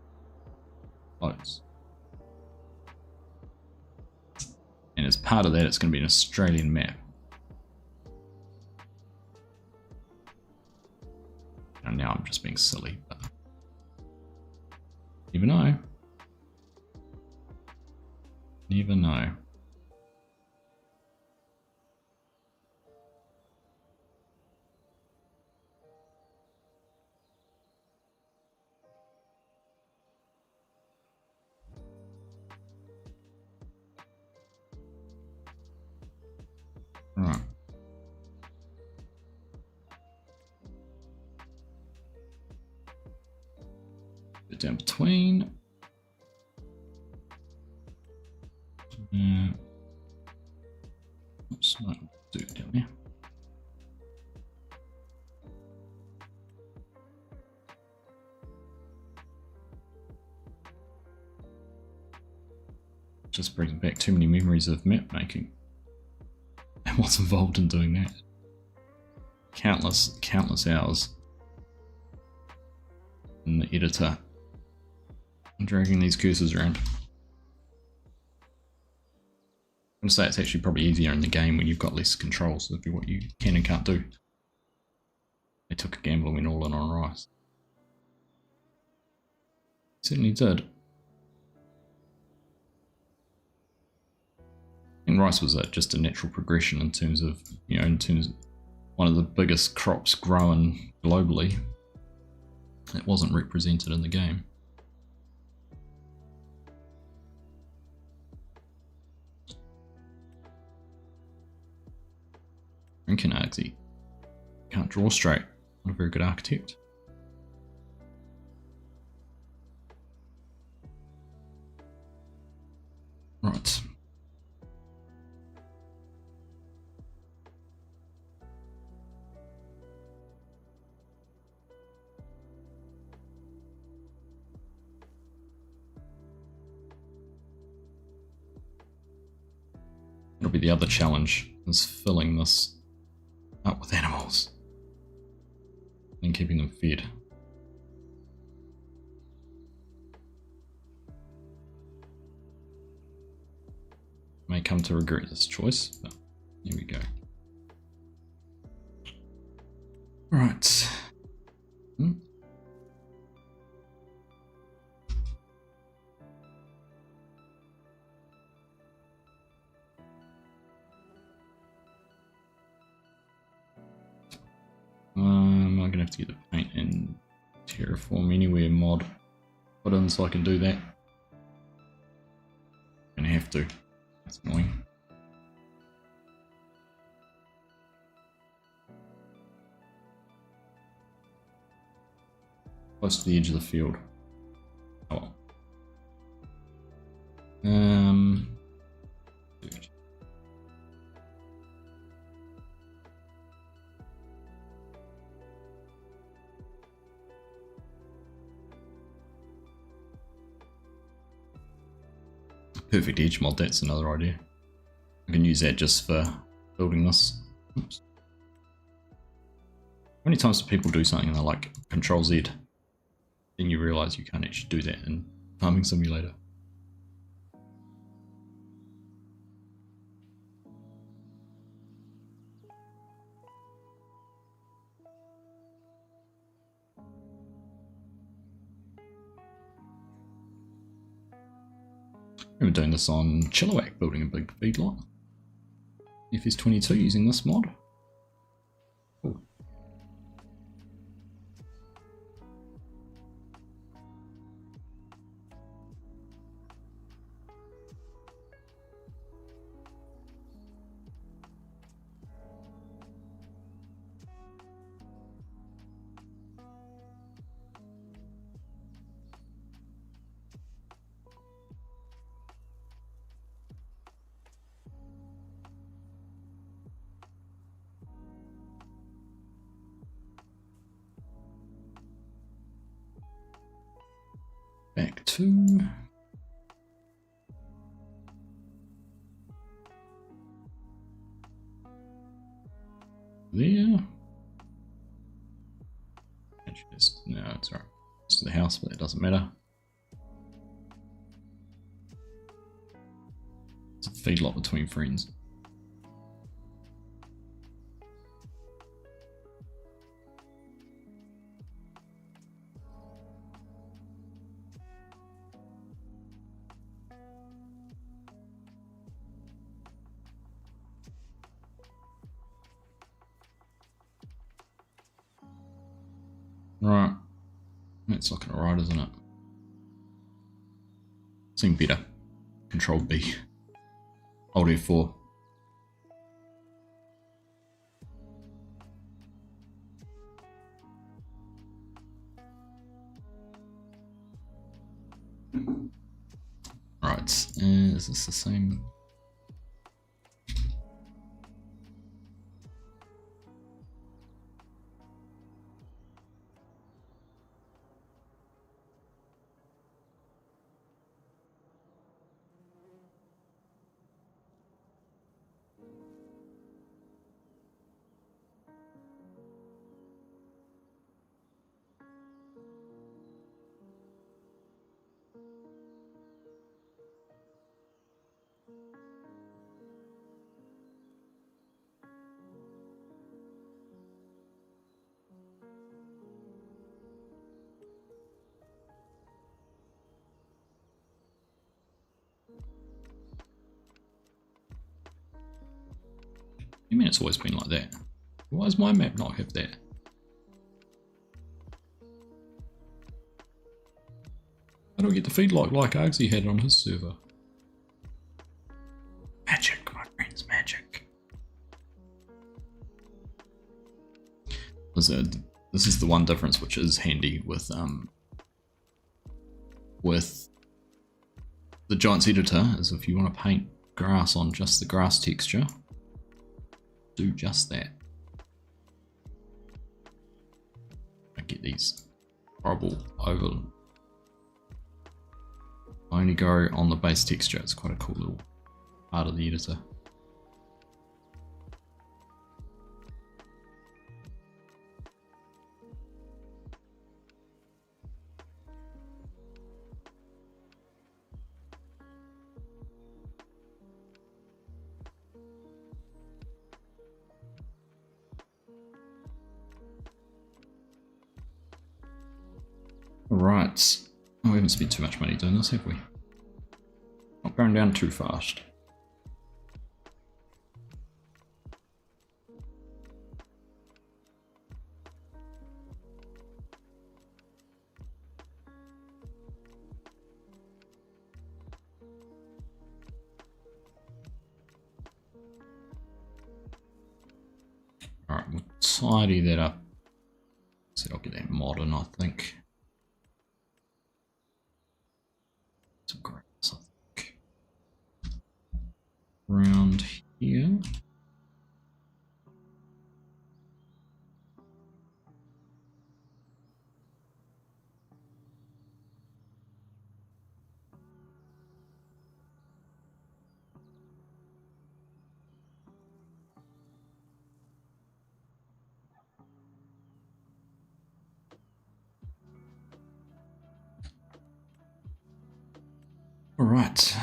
boats. And as part of that, it's going to be an Australian map. And now I'm just being silly, but never know. Never know. Right. Bit down between. Oops, no, do it down there. Just brings back too many memories of map making and what's involved in doing that. Countless hours in the editor dragging these cursors around. I'm going to say it's actually probably easier in the game when you've got less controls of what you can and can't do. They took a gamble and went all in on Rice. Certainly did. And rice was just a natural progression in terms of, in terms of one of the biggest crops grown globally. It wasn't represented in the game. Drinking Argsy. Can't draw straight. Not a very good architect. Right. That'll be the other challenge, is filling this up with animals and keeping them fed. May come to regret this choice, but here we go. Right. I'm gonna have to get the paint and terraform anywhere mod put in so I can do that. I'm gonna have to. That's annoying. Close to the edge of the field. Oh well. Dude. Perfect edge mod, that's another idea. I can use that just for building this. Oops. How many times do people do something and they're like Control Z? Then you realise you can't actually do that in Farming Simulator. We're doing this on Chilliwack, building a big feedlot. FS22 using this mod. Cool. Back to there. No, it's alright. It's to the house, but it doesn't matter. It's a feedlot between friends. Right. That's looking alright, isn't it? Seemed better. Control B. Hold F4. Right, is this the same? You mean it's always been like that? Why does my map not have that? How do I get the feed like Argsy had on his server? Magic, my friends, magic. This is the one difference which is handy with the Giants editor, is if you want to paint grass on just the grass texture, do just that. I get these horrible over. I only go on the base texture. It's quite a cool little part of the editor. Right. Oh, we haven't spent too much money doing this, have we? Not going down too fast. Alright, we'll tidy that up. So I'll get that modern, I think. Some grass, I think. Around here. All right.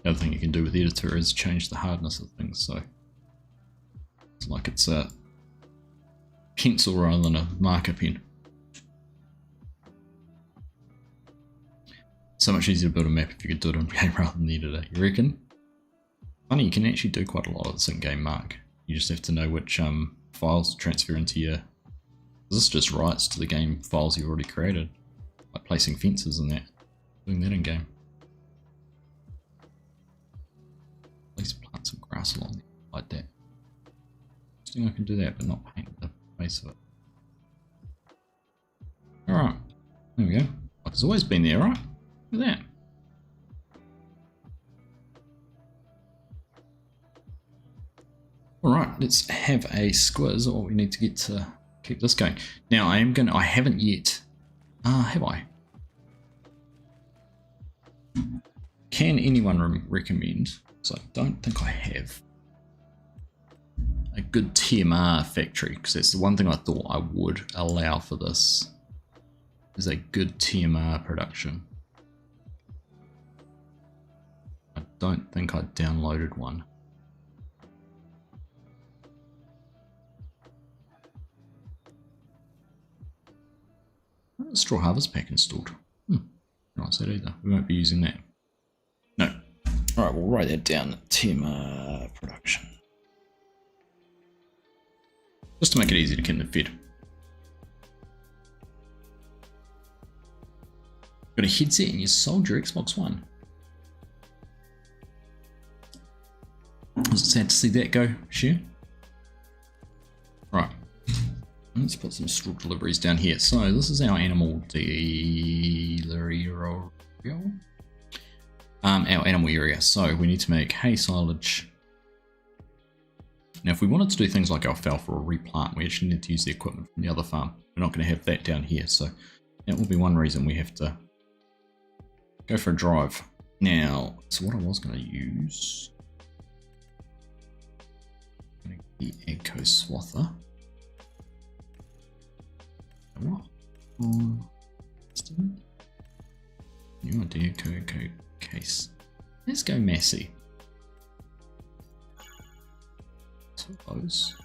The other thing you can do with the editor is change the hardness of things, so it's like it's a pencil rather than a marker pen. So much easier to build a map if you could do it on game rather than the editor, you reckon? Funny, you can actually do quite a lot of this in game Mark. You just have to know which files to transfer into your... This just writes to the game files you've already created, like placing fences and that. Doing that in game. At least plant some grass along there, like that. I think I can do that, but not paint the base of it. Alright, there we go. Like it's always been there, right? Look at that. Alright, let's have a squiz, or we need to get to keep this going. Now I haven't yet, have I? Can anyone recommend, so I don't think I have, a good TMR factory, because that's the one thing I thought I would allow for this, is a good TMR production. I don't think I downloaded one. Straw harvest pack installed. Not that either. We won't be using that. No. Alright, we'll write that down. Timber production. Just to make it easy to keep them fed. Got a headset and you sold your Xbox One. Was it sad to see that go, Share? Right. Let's put some straw deliveries down here. So this is our animal our animal area. So we need to make hay silage. Now if we wanted to do things like alfalfa or replant, we actually need to use the equipment from the other farm. We're not going to have that down here, so that will be one reason we have to go for a drive. Now, so what I was going to use, the Eco Swather. What? New idea, Eco case. Let's go messy. Suppose.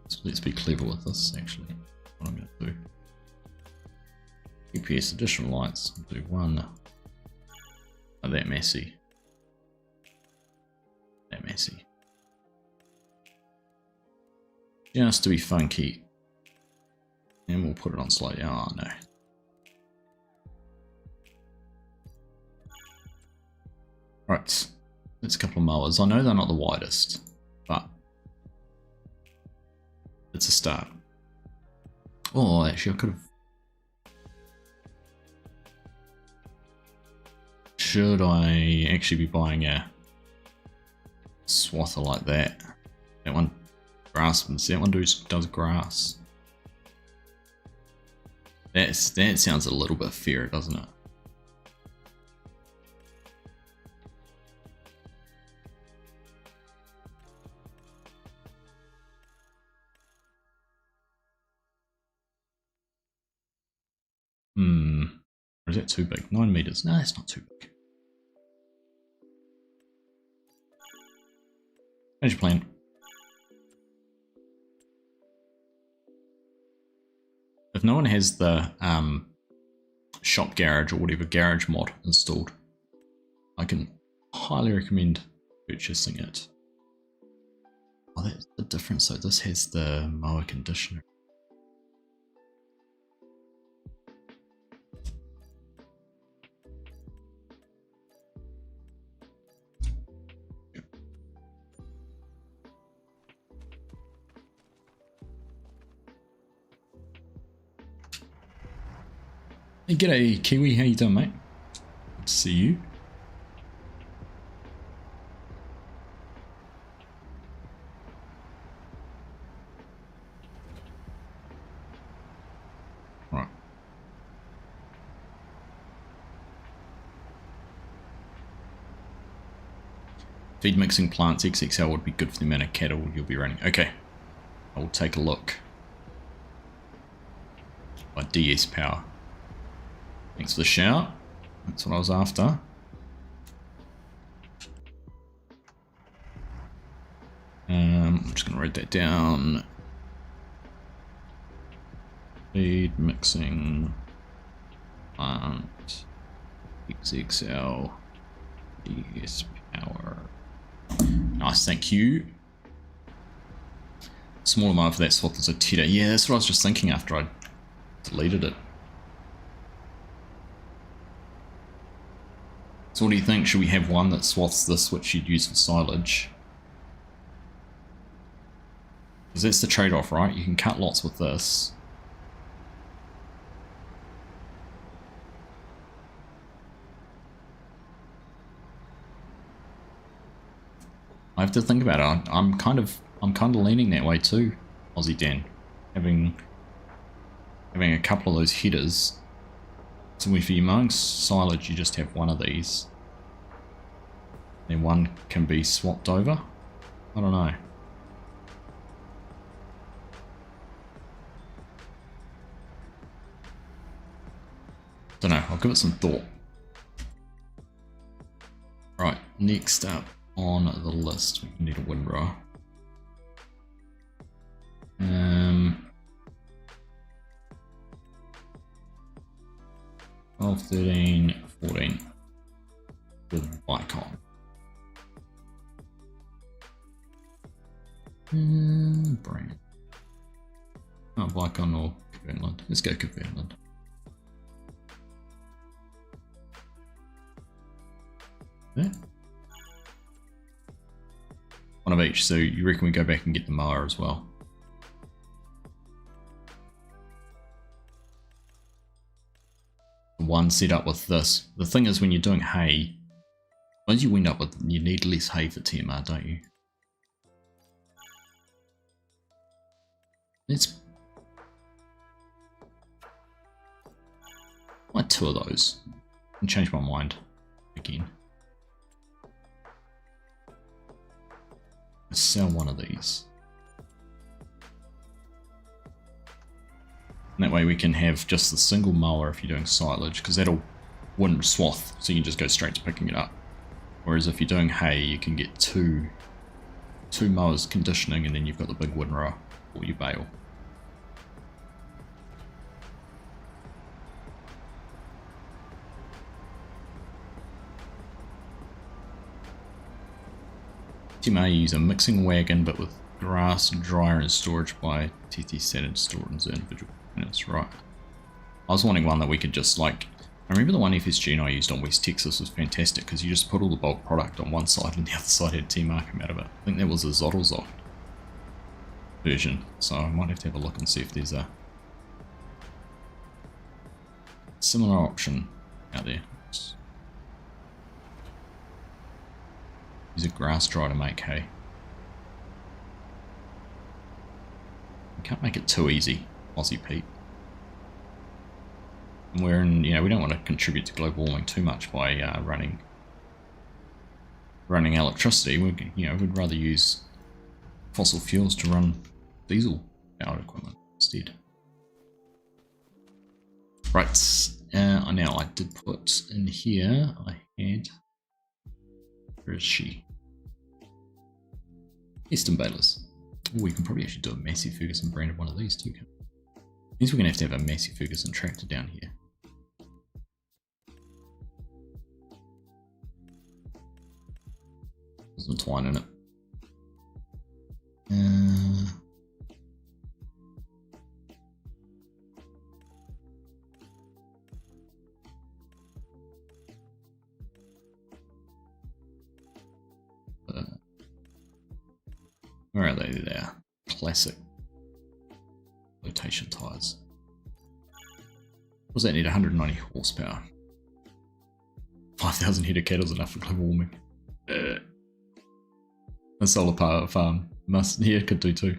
So let's be clever with this, actually. What I'm going to do. EPS additional lights. I'll do one. Oh, that messy. That messy. Just to be funky. And we'll put it on slightly. Oh no. Right. That's a couple of mowers. I know they're not the widest, but it's a start. Oh, actually I could have. Should I actually be buying a swather like that? That one grasslands. That one does grass. That sounds a little bit fairer, doesn't it? Or is that too big? 9 meters. No, that's not too big. Change your plan. If no one has the shop garage or whatever garage mod installed, I can highly recommend purchasing it. Oh, that's the difference. So this has the mower conditioner. Hey, g'day Kiwi, how you doing, mate? Good to see you. Right. Feed mixing plants XXL would be good for the amount of cattle you'll be running. Okay, I will take a look. By DS power. Thanks for the shout. That's what I was after. I'm just going to write that down. Feed mixing plant XXL DS power. Nice, thank you. Small amount for that swap is a tedder. Yeah, that's what I was just thinking after I deleted it. So what do you think? Should we have one that swaths this, which you'd use for silage? Because that's the trade-off, right? You can cut lots with this. I have to think about it. I'm kind of leaning that way too, Aussie Dan. Having a couple of those headers. So if you're mowing silage, you just have one of these. Then one can be swapped over. I don't know. Don't know, I'll give it some thought. Right, next up on the list, we need a windrow. 12, 13, 14 with bike on. Bring it. Oh, bike on or Finland. Let's go to Finland. Yeah. One of each, so you reckon we go back and get the mower as well? One set up with this. The thing is, when you're doing hay, once you end up with, you need less hay for TMR, don't you? Let's buy 2 of those and change my mind again. Let's sell 1 of these. And that way we can have just the single mower if you're doing silage, because that'll wind swath, so you can just go straight to picking it up. Whereas if you're doing hay, you can get two mowers conditioning, and then you've got the big windrow or your bale. TMR use a mixing wagon, but with grass, dryer and storage by TT standard stored in individual units, right. I was wanting one that we could just like, I remember the one FSG I used on West Texas was fantastic because you just put all the bulk product on one side and the other side had TMR come out of it. I think that was a Zottelzocht version, so I might have to have a look and see if there's a similar option out there. Use a grass dryer to make hay. You can't make it too easy, Aussie Pete. And we're in, you know, we don't want to contribute to global warming too much by running electricity. We'd rather use fossil fuels to run diesel powered equipment instead. Right, now I did put in here, I had, where is she? Eastern balers. Oh, we can probably actually do a Massey Ferguson branded one of these too. Means we're going to have a Massey Ferguson tractor down here. There's some twine in it. Where are they? There. Classic flotation tyres. What does that need? 190 horsepower. 5,000 head of cattle is enough for global warming. A solar power farm must, yeah, could do too.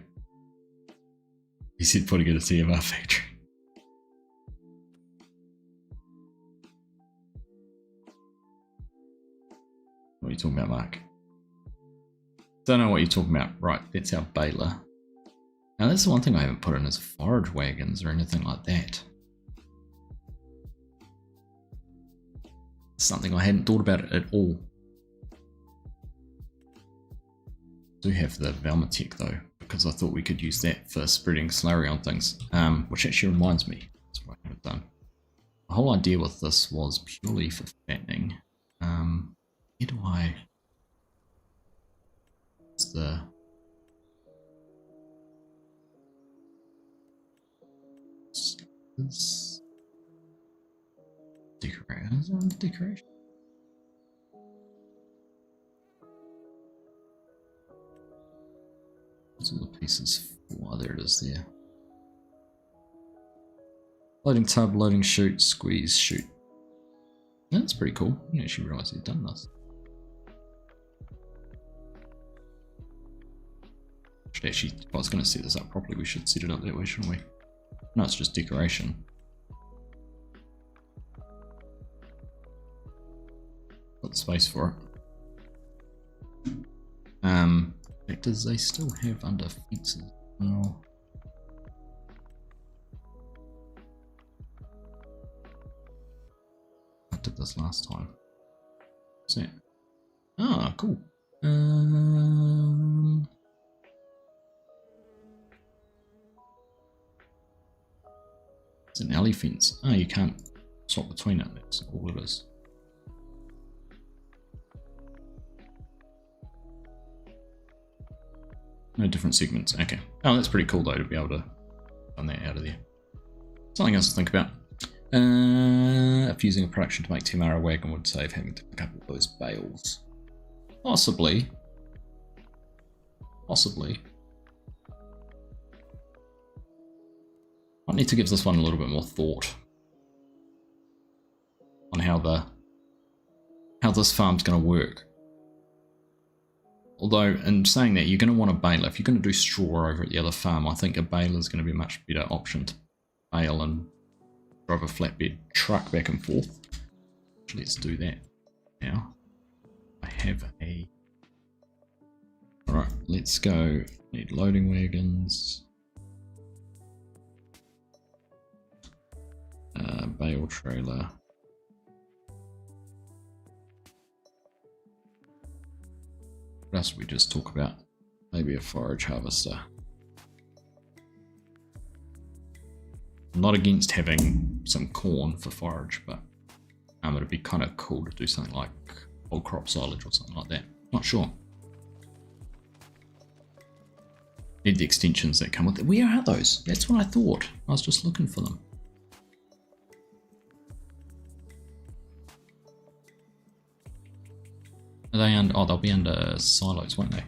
He said putting it at a TMR factory. What are you talking about, Mark? Don't know what you're talking about. Right, that's our baler. Now that's the one thing I haven't put in is forage wagons or anything like that. Something I hadn't thought about at all. I do have the Valmatech though, because I thought we could use that for spreading slurry on things. Which actually reminds me, that's what I haven't done. The whole idea with this was purely for fattening. Where do I... It's the... This... Decoration? What's all the pieces for? There it is there. Loading tub, loading chute, squeeze, chute. Yeah, that's pretty cool. I didn't actually realise he'd done this. Actually, if I was going to set this up properly, we should set it up that way, shouldn't we? No, it's just decoration. Got the space for it. Does they still have under fences? No. this last time. What's that? Ah, cool. It's an alley fence. Oh, you can't swap between it. That's all it is. No different segments. Okay. Oh, that's pretty cool though to be able to run that out of there. Something else to think about. If using a production to make Tamara wagon would save having to pick up all those bales. Possibly. Possibly. I need to give this one a little bit more thought on how this farm's going to work. Although, in saying that, you're going to want a baler. If you're going to do straw over at the other farm, I think a baler is going to be a much better option to bale and drive a flatbed truck back and forth. Let's do that now. I have a... Alright, let's go. Need loading wagons. Bale trailer. What else did we just talk about? Maybe a forage harvester. I'm not against having some corn for forage, but it'd be kind of cool to do something like old crop silage or something like that. Not sure. Need the extensions that come with it. Where are those? That's what I thought. I was just looking for them. Are they under? Oh, they'll be under silos, won't they?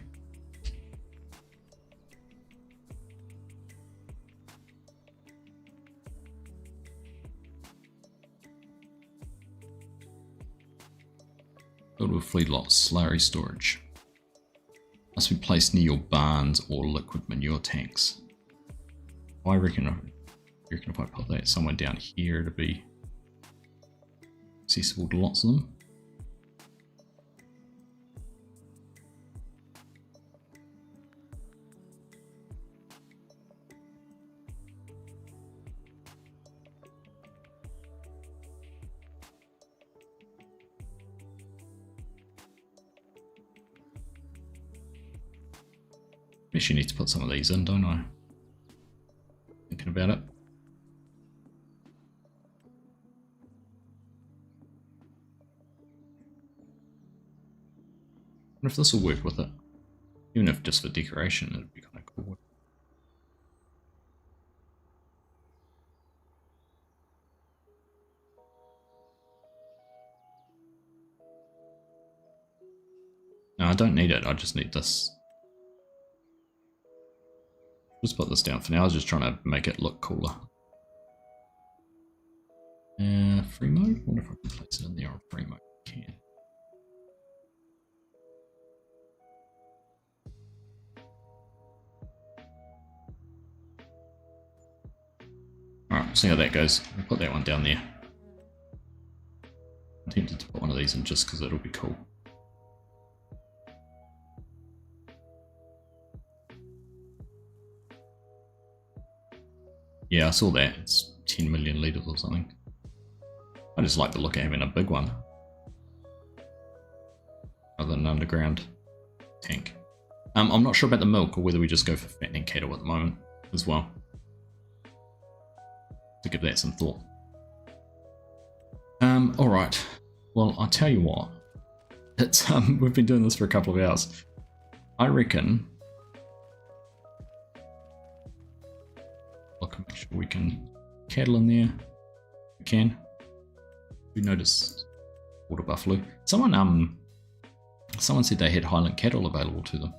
Filled with feedlot slurry storage. Must be placed near your barns or liquid manure tanks. I reckon if I put that somewhere down here, it'd be accessible to lots of them. Actually need to put some of these in, don't I? Thinking about it. I wonder if this will work with it. Even if just for decoration, it'd be kind of cool. No, I don't need it. I just need this. Just put this down for now. I was just trying to make it look cooler. Free mode? I wonder if I can place it in there on free mode. I can. Alright, see how that goes. I'll put that one down there. I'm tempted to put one of these in just because it'll be cool. Yeah, I saw that. It's 10 million litres or something. I just like the look of having a big one. Rather than an underground tank. I'm not sure about the milk or whether we just go for fattening cattle at the moment as well. To give that some thought. Alright. Well, I'll tell you what. It's we've been doing this for a couple of hours. I reckon... Look, make sure we can cattle in there. We can. We notice water buffalo. Someone said they had Highland cattle available to them.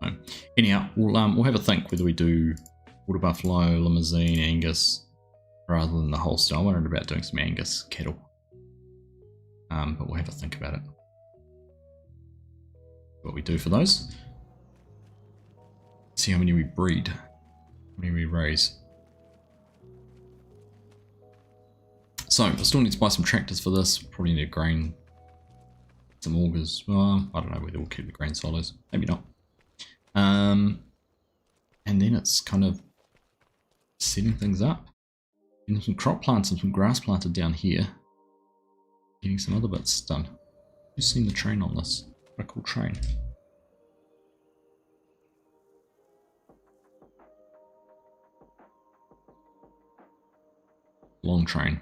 So, anyhow, we'll have a think whether we do water buffalo, limousine, Angus, rather than the Holstein. I wondered about doing some Angus cattle. But we'll have a think about it. What we do for those. See how many we breed, how many we raise. So, I still need to buy some tractors for this. Probably need grain, some augers. Well, I don't know whether we'll keep the grain silos. Maybe not. And then it's kind of setting things up. Getting some crop plants and some grass planted down here. Getting some other bits done. Who's seen the train on this? What a cool train. Long train.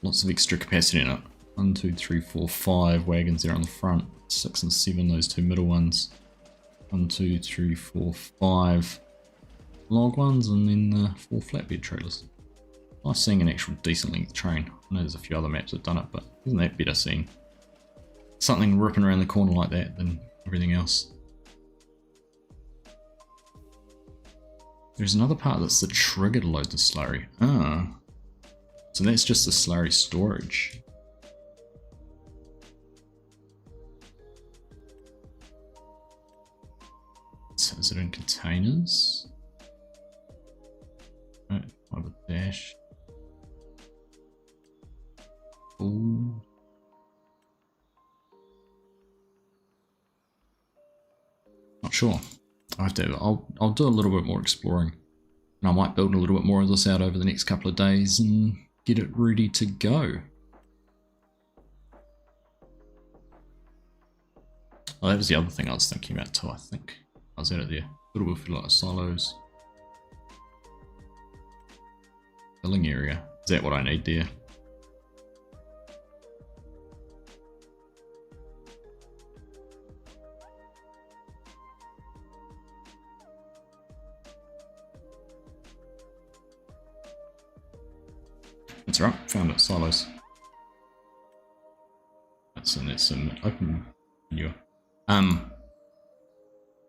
Lots of extra capacity in it. 1, 2, 3, 4, 5 wagons there on the front. 6 and 7, those two middle ones. 1, 2, 3, 4, 5 log ones, and then the 4 flatbed trailers. Nice seeing an actual decent length train. I know there's a few other maps that have done it, but isn't that better seeing something ripping around the corner like that than everything else? There's another part that's the trigger to load the slurry. Ah. So that's just the slurry storage. So is it in containers? Right, I have a dash. Ooh. Not sure. I have to. I'll do a little bit more exploring, and I might build a little bit more of this out over the next couple of days and get it ready to go. Oh, that was the other thing I was thinking about too. I think I was out of there. A little bit of like silos, filling area. Is that what I need there? That's right, found it, silos. That's some open manure.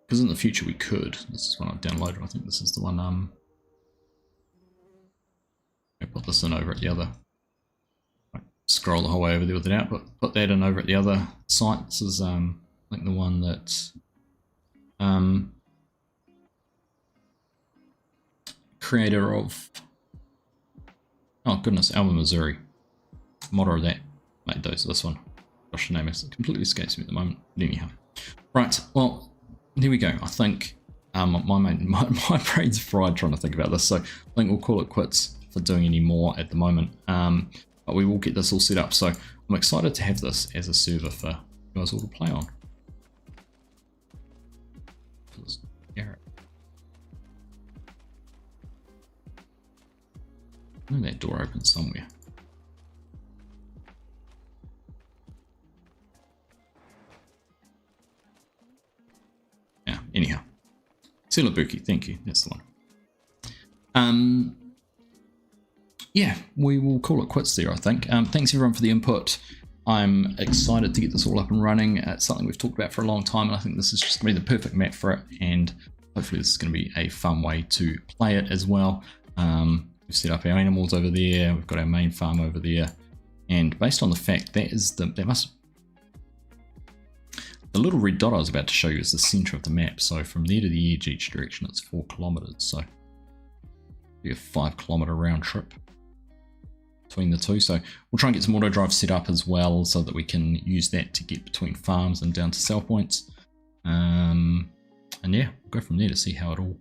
Because in the future we could, this is one I've downloaded, I think this is the one, I'll put this in over at the other, scroll the whole way over there with it out, but put that in over at the other site. This is, I think the one that, creator of, oh goodness, Alma, Missouri. Modder of that made those. This one. Gosh, the name is completely escapes me at the moment. But anyhow, right. Well, there we go. I think my brain's fried trying to think about this. So I think we'll call it quits for doing any more at the moment. But we will get this all set up. So I'm excited to have this as a server for you guys all to play on. I know that door opens somewhere. Yeah, anyhow. Silabuki, thank you, that's the one. Yeah, we will call it quits there, I think. Thanks everyone for the input. I'm excited to get this all up and running. It's something we've talked about for a long time, and I think this is just going to be the perfect map for it, and hopefully this is going to be a fun way to play it as well. We've set up our animals over there, we've got our main farm over there, and based on the fact that is the little red dot I was about to show you is the center of the map. So from there to the edge each direction it's 4 kilometers, so be a 5 kilometer round trip between the two. So we'll try and get some auto drive set up as well so that we can use that to get between farms and down to sell points. And yeah, we'll go from there to see how it all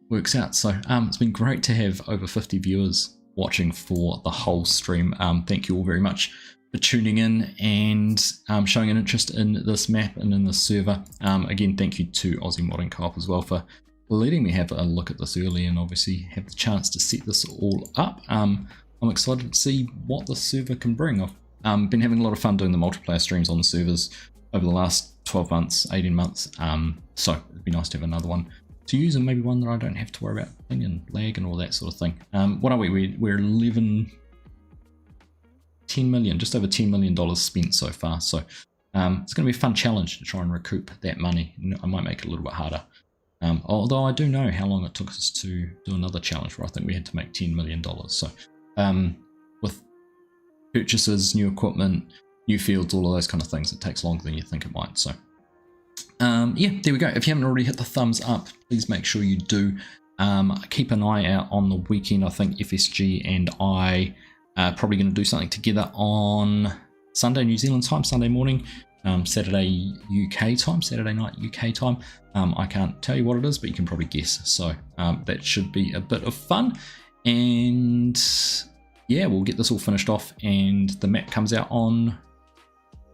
works out. So it's been great to have over 50 viewers watching for the whole stream. Thank you all very much for tuning in and showing an interest in this map and in this server. Again, thank you to Aussie Modding Co-op as well for letting me have a look at this early and obviously have the chance to set this all up. I'm excited to see what the server can bring. I've been having a lot of fun doing the multiplayer streams on the servers over the last 12 months, 18 months. So it'd be nice to have another one to use, and maybe one that I don't have to worry about ping and lag and all that sort of thing. What are we? We're 10 million, just over $10 million spent so far. So it's going to be a fun challenge to try and recoup that money. I might make it a little bit harder. Although I do know how long it took us to do another challenge where I think we had to make $10 million. So with purchases, new equipment, new fields, all of those kind of things, it takes longer than you think it might. So yeah, there we go. If you haven't already hit the thumbs up, please make sure you do. Keep an eye out on the weekend. I think FSG and I are probably going to do something together on Sunday, New Zealand time, Sunday morning. Saturday UK time, Saturday night UK time. I can't tell you what it is, but you can probably guess. So that should be a bit of fun. And yeah, we'll get this all finished off, and the map comes out on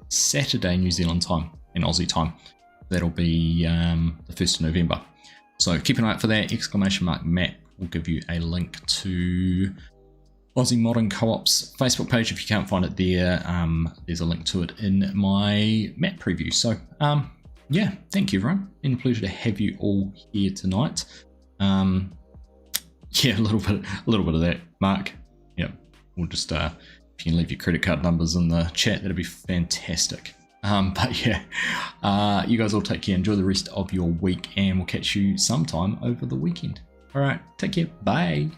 Saturday New Zealand time and Aussie time. That'll be the 1st of November. So keep an eye out for that. !map will give you a link to Aussie Modern Co-op's Facebook page. If you can't find it there, there's a link to it in my map preview. So yeah, thank you everyone. Been a pleasure to have you all here tonight. Yeah, a little bit of that, Mark. Yeah, we'll just if you can leave your credit card numbers in the chat, that'd be fantastic. But yeah, you guys all take care. Enjoy the rest of your week, and we'll catch you sometime over the weekend. All right, take care. Bye.